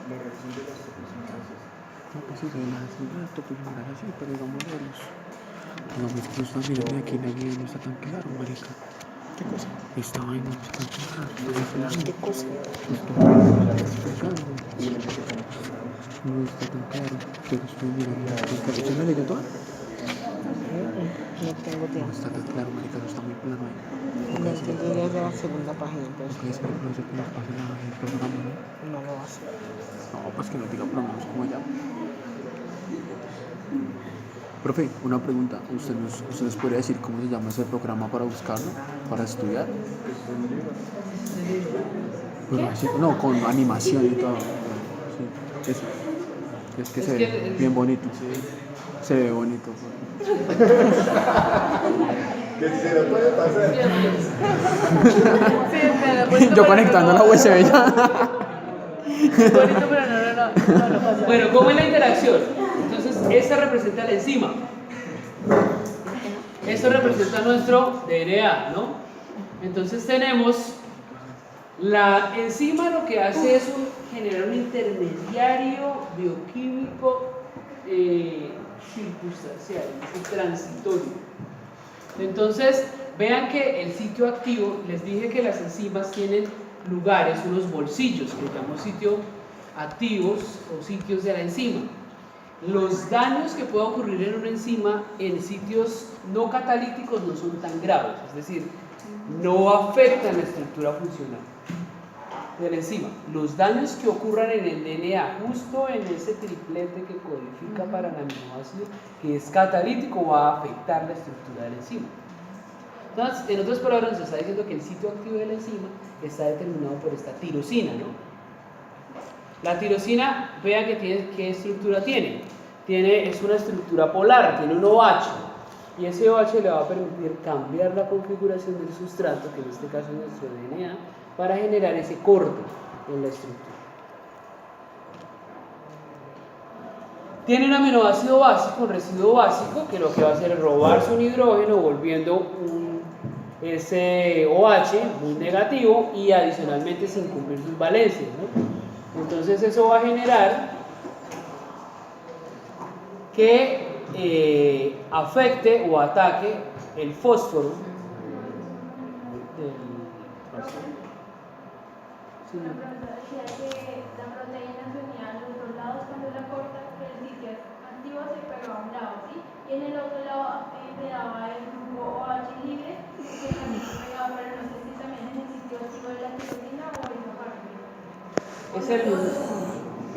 La reacción de las topoisomerasas. No, pues sí, de las topoisomerasas sí, pero digamos de los... No, es que esta mirando aquí en la guía no está tan claro, marica. ¿Qué cosa? Esta vaina no está tan clara. ¿Qué cosa? No está tan claro, pero estoy mirando. ¿Usted me leyó toda? No tengo tiempo. No está tan claro, marica, no está muy plano ahí. No entendí desde la segunda página. Entonces. Ok, es que no sé cómo pasa el programa, ¿no? No lo hace. No, pues que no diga programas como ella. Profe, una pregunta. ¿Usted nos podría decir cómo se llama ese programa para buscarlo, para estudiar? Bueno, sí, no, con animación y todo. Sí, es que se ve bien bonito. Se ve bonito. Que si se lo puede pasar. Yo conectando la USB ya. Bueno, ¿cómo es la interacción? Entonces esta representa la enzima. Esto representa nuestro DNA, ¿no? Entonces tenemos la enzima, lo que hace es generar un intermediario bioquímico circunstancial, es transitorio. Entonces, vean que el sitio activo, les dije que las enzimas tienen lugares, unos bolsillos, que llamamos sitio activos o sitios de la enzima. Los daños que pueda ocurrir en una enzima en sitios no catalíticos no son tan graves, es decir, no afectan la estructura funcional de la enzima. Los daños que ocurran en el DNA, justo en ese triplete que codifica para el aminoácido, que es catalítico, va a afectar la estructura de la enzima. Entonces, en otras palabras, nos está diciendo que el sitio activo de la enzima está determinado por esta tirosina, ¿no? La tirosina, vean que tiene, ¿qué estructura tiene? Es una estructura polar, tiene un OH, y ese OH le va a permitir cambiar la configuración del sustrato, que en este caso es nuestro DNA, para generar ese corte en la estructura. Tiene un aminoácido básico, un residuo básico, que lo que va a hacer es robarse un hidrógeno, volviendo ese OH muy negativo y adicionalmente sin cumplir sus valencias, ¿no? Entonces eso va a generar que afecte o ataque el fósforo La profesora decía que la proteína se unía a los dos lados cuando la corta, que el sitio activo se pegaba a un lado, ¿sí? Y en el otro lado quedaba el grupo OH libre, que también se pegaba, pero no sé si también en el sitio activo de la tirosina o esa parte.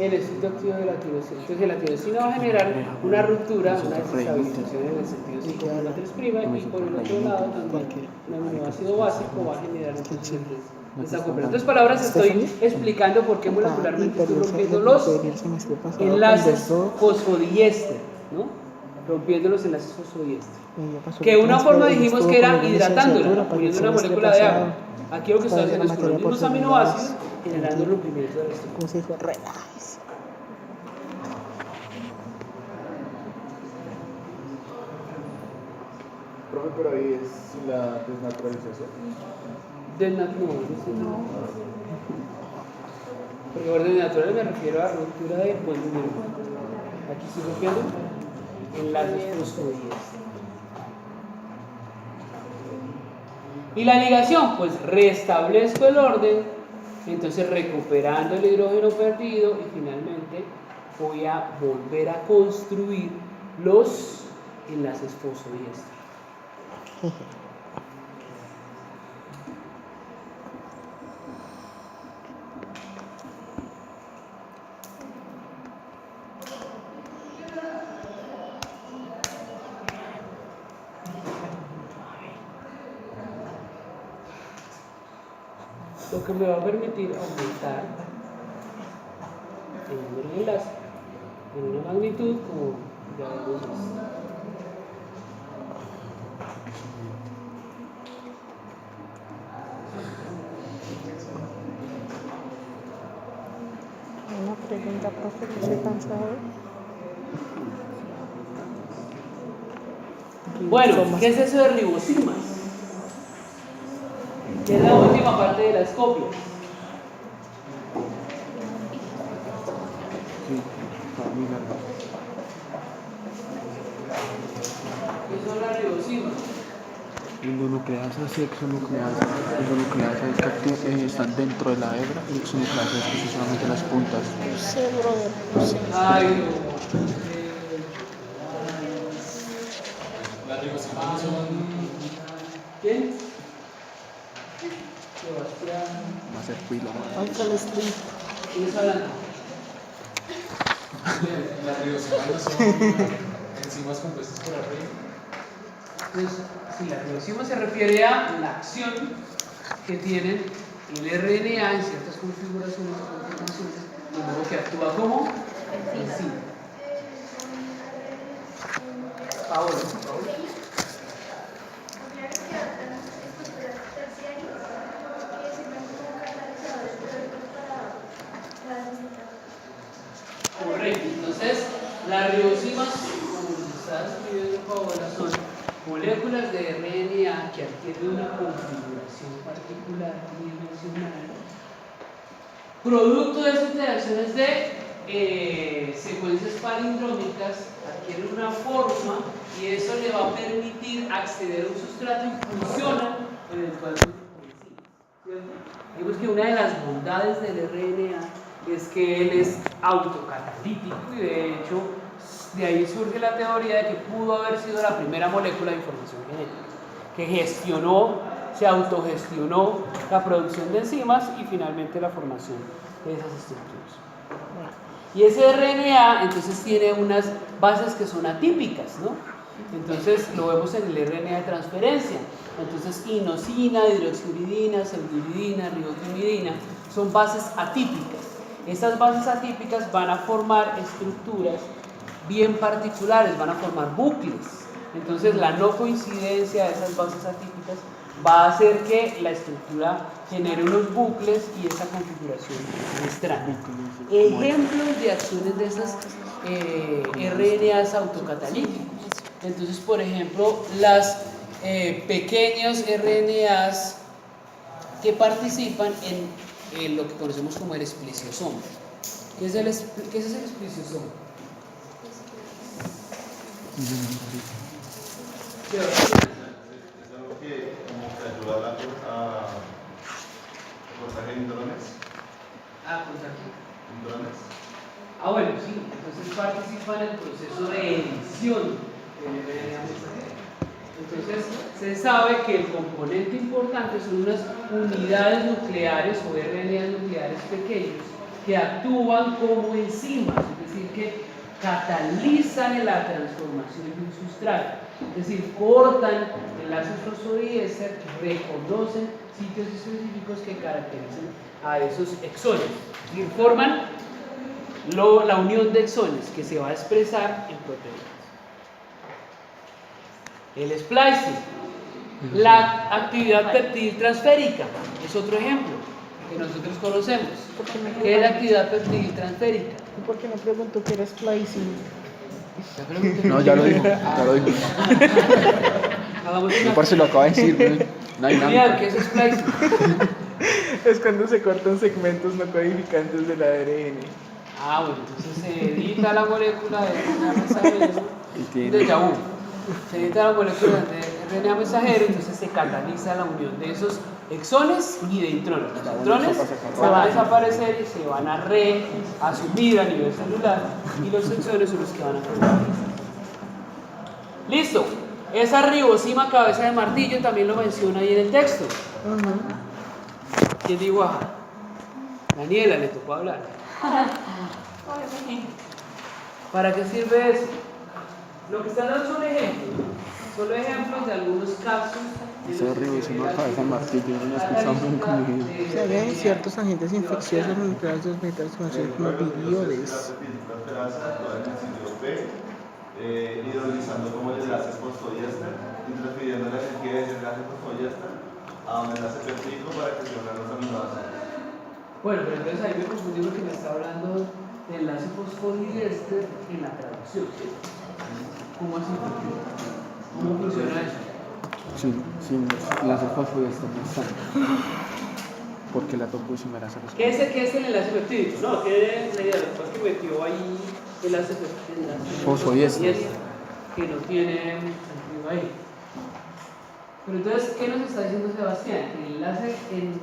Es el sitio activo de la tirosina. Entonces la tirosina va a generar una ruptura, una desestabilización en el sentido 5,3' y por el otro lado también un aminoácido básico va a generar entonces esa compra. En otras palabras, estoy explicando por qué molecularmente estoy rompiendo los enlaces fosfodiéster, ¿no? Rompiendo los enlaces fosfodiéster. Que una forma dijimos que era hidratándola, poniendo una molécula de agua. Aquí lo que estoy haciendo es con los mismos aminoácidos generando el rompimiento de la estructura. Profe, pero ahí es la desnaturalización. No. Porque por desnatural me refiero a ruptura de buen número. Aquí estoy rompiendo enlaces fosfodiéster. Y la ligación, pues restablezco el orden, entonces recuperando el hidrógeno perdido y finalmente voy a volver a construir los enlaces fosfodiéster. Lo que me va a permitir aumentar el número de enlace en una magnitud como ya vemos. Una pregunta, profe, que estoy cansado. Bueno, ¿qué es eso de ribosimas? Que es la última parte de las copias. Sí, está muy largo. ¿Qué son las ribosimas? Endonucleasas y exonucleasas. Endonucleasas están dentro de la hebra y exonucleasas que son solamente las puntas. Sí, brother. Sí. Ay, no. Las ribosimas son... ¿Quién? Sebastián. Va a ser pilo. Uncle Steve. ¿Quién está hablando? Las ribosimas son enzimas compuestas por arriba. Entonces, si la ribosima se refiere a la acción que tienen el RNA en ciertas configuraciones o conformaciones, de modo que actúa como enzima. Paola. Correcto. Entonces, Las ribosimas, como les está describiendo Paola, son moléculas de RNA que adquieren una configuración particular tridimensional, producto de esas interacciones de secuencias palindrómicas, adquieren una forma y eso le va a permitir acceder a un sustrato y funcionan eventualmente por encima, ¿cierto? Digamos que una de las bondades del RNA es que él es autocatalítico y de hecho de ahí surge la teoría de que pudo haber sido la primera molécula de información genética que se autogestionó la producción de enzimas y finalmente la formación de esas estructuras. Y ese RNA entonces tiene unas bases que son atípicas, ¿no? Entonces lo vemos en el RNA de transferencia. Entonces inosina, hidroxiuridina, pseuduridina, ribotimidina son bases atípicas. Estas bases atípicas van a formar estructuras bien particulares, van a formar bucles. Entonces la no coincidencia de esas bases atípicas va a hacer que la estructura genere unos bucles y esa configuración extraña. Ejemplos de acciones de esas RNAs autocatalíticos. Entonces, por ejemplo, las pequeños RNAs que participan en lo que conocemos como el espliciosoma. ¿Qué es el espliciosoma? Es algo que como que ayuda a cortar intrones. Intrones. Bueno, sí, entonces participa en el proceso de edición del RNA mensajero. Entonces se sabe que el componente importante son unas unidades nucleares o RNA nucleares pequeños que actúan como enzimas, es decir, que catalizan la transformación de un sustrato, es decir, cortan enlaces fosfodiéster, reconocen sitios específicos que caracterizan a esos exones, es decir, forman la unión de exones que se va a expresar en proteínas. El splicing, la actividad peptidiltransférica es otro ejemplo que nosotros conocemos. ¿Qué es la actividad peptidiltransférica? ¿Por qué no preguntó qué era splicing? No, ya lo dijo. Hagamos una... Parce, lo acaba de decir, no hay nada. ¿Qué es splicing? Es cuando se cortan segmentos no codificantes del ADN. Bueno, entonces se edita la molécula de RNA mensajero de Yahoo. Se edita la molécula de RNA mensajero, entonces se cataliza la unión de esos exones y de intrones. Los intrones van a desaparecer y se van a reasumir a nivel celular y los exones son los que van a quedar. Listo. Esa ribosima cabeza de martillo también lo menciona ahí en el texto. ¿Quién dijo? Daniela, le tocó hablar. ¿Para qué sirve eso? Lo que están dando son ejemplos, solo ejemplos de algunos casos. Ese ribosima cabeza de martillo, no lo escuchamos nunca en mi vida. Se hallan ciertos agentes infecciosos nucleares de los metales conocidos como viriones. Hidrolizando como el enlace fosfodiéster y transfiriendo la energía de ese enlace fosfodiéster a un enlace peptídico para que se unan los aminoácidos. Bueno, pero entonces ahí me confundí porque me está hablando de enlace fosfodiéster en la traducción, ¿sí? ¿Cómo así? ¿Cómo funciona eso? Sin enlaces fosfodiéster no están. Porque la topoisomerasa los... ¿Qué es el enlace peptídico? No, que la idea es que metió ahí enlace fosfodiéster que no tiene sentido ahí. Pero entonces, ¿qué nos está diciendo Sebastián? Que el enlace en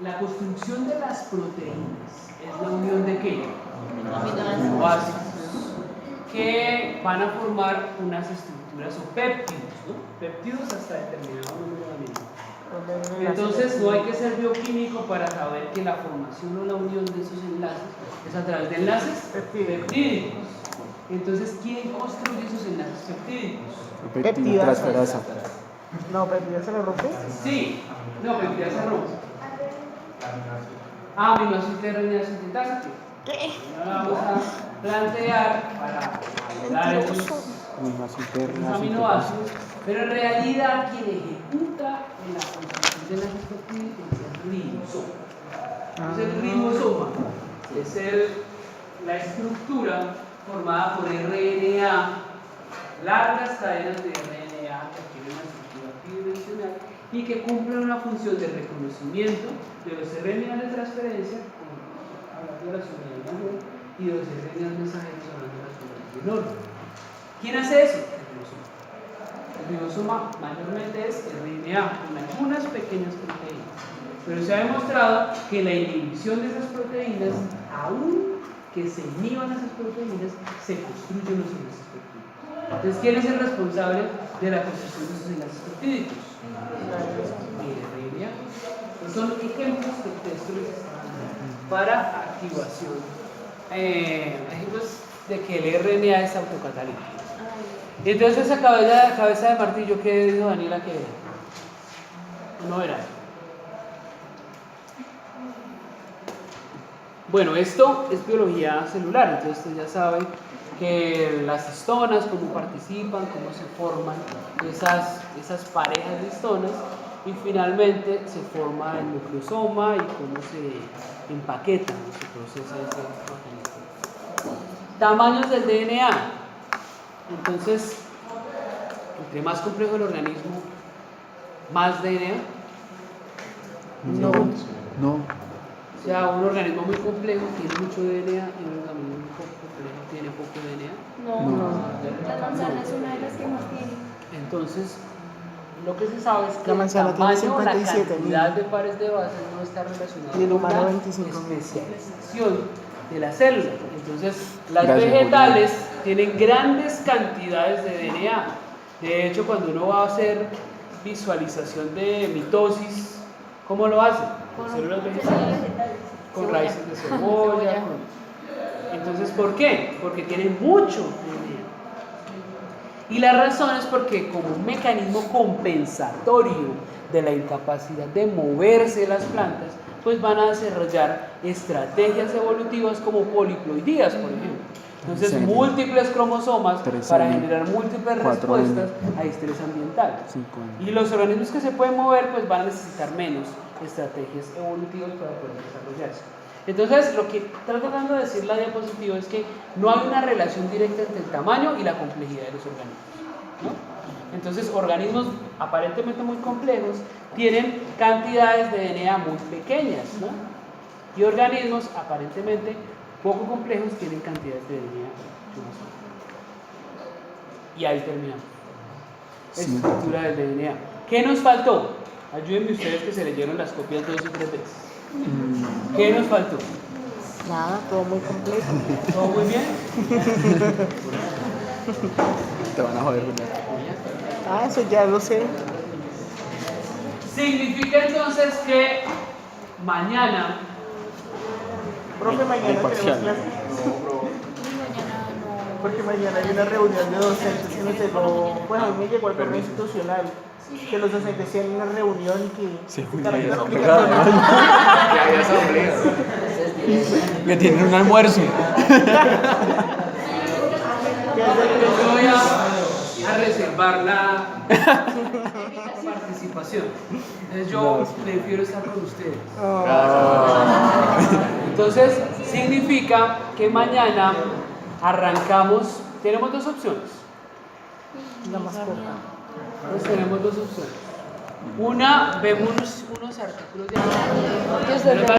la construcción de las proteínas es la unión de ¿qué? Aminoácidos que van a formar unas estructuras o péptidos, ¿no? Péptidos hasta determinado número de aminoácidos. Entonces no hay que ser bioquímico para saber que la formación o la unión de esos enlaces es a través de enlaces peptídicos. Entonces, ¿quién construye esos enlaces peptídicos? Peptidiltransferasa. No, ¿peptida se lo rompe? Sí, no, peptida se rompe. Aminoácidos de RNA sintetasa. Ahora vamos a plantear para dar esos aminoácidos, pero en realidad quien ejecuta en la construcción de enlaces peptídicos es el ribosoma. Entonces el ribosoma es la estructura formada por RNA, largas cadenas de RNA que tienen una estructura tridimensional y que cumplen una función de reconocimiento de los RNA de transferencia, hablando de las unidades mayor, y de los RNA mensajeros, hablando de las unidades menor. ¿Quién hace eso? El ribosoma. El ribosoma mayormente es RNA con algunas pequeñas proteínas, pero se ha demostrado que la inhibición de esas proteínas, aún que se inhiban esas proteínas, se construyen los enlaces peptídicos. Entonces, ¿quién es el responsable de la construcción de esos enlaces peptídicos? RNA. Entonces, son ejemplos de texto que se están dando para activación. Ejemplos de que el RNA es autocatalítico. Y entonces esa cabeza de martillo, ¿qué dijo Daniela que era? No era. Bueno, esto es biología celular, entonces ustedes ya saben que las histonas, cómo participan, cómo se forman esas parejas de histonas, y finalmente se forma el nucleosoma y cómo se empaqueta, cómo se procesa ese mecanismo. Tamaños del DNA. Entonces, entre más complejo el organismo, más DNA. No. O sea, un organismo muy complejo tiene mucho DNA y un organismo muy complejo tiene poco DNA. La manzana es una de las que más tiene. Entonces, lo que se sabe es que La manzana el tamaño, tiene la 57.000. cantidad de pares de bases no está relacionada Y el humano con la 25.000. especialización de la célula. Entonces, las Gracias, vegetales tienen grandes cantidades de DNA. De hecho, cuando uno va a hacer visualización de mitosis, ¿cómo lo hace? Con células vegetales, con raíces de cebolla. Entonces, ¿por qué? Porque tienen mucho DNA. Y la razón es porque como un mecanismo compensatorio de la incapacidad de moverse las plantas, pues van a desarrollar estrategias evolutivas como poliploidías, por ejemplo. Entonces, múltiples cromosomas para generar múltiples respuestas a estrés ambiental. Y los organismos que se pueden mover, pues van a necesitar menos estrategias evolutivas para poder desarrollarse. Entonces, lo que está tratando de decir la diapositiva es que no hay una relación directa entre el tamaño y la complejidad de los organismos, ¿no? Entonces, organismos aparentemente muy complejos tienen cantidades de DNA muy pequeñas, ¿no? Y organismos aparentemente poco complejos tienen cantidades de DNA mucho más pequeñas. Y ahí terminamos. Estructura del DNA. ¿Qué nos faltó? Ayúdenme ustedes que se leyeron las copias 2 y 3 veces. ¿Qué nos faltó? Nada, todo muy complejo. ¿Todo muy bien? Te van a joder, ¿verdad? Ah, eso ya lo sé. Significa entonces que mañana. Profe, mañana tenemos clase. Porque mañana hay una reunión de docentes que nos llegó, bueno, a mí me llegó el correo institucional, que los docentes tienen una reunión y que Sí, carácter muy obligatorio. Que hay asamblea. Que tienen un almuerzo. Yo voy a reservar la participación. Entonces yo prefiero estar con ustedes. Entonces significa que mañana arrancamos. Tenemos dos opciones. La más corta. Pues tenemos dos opciones. Una, vemos unos artículos de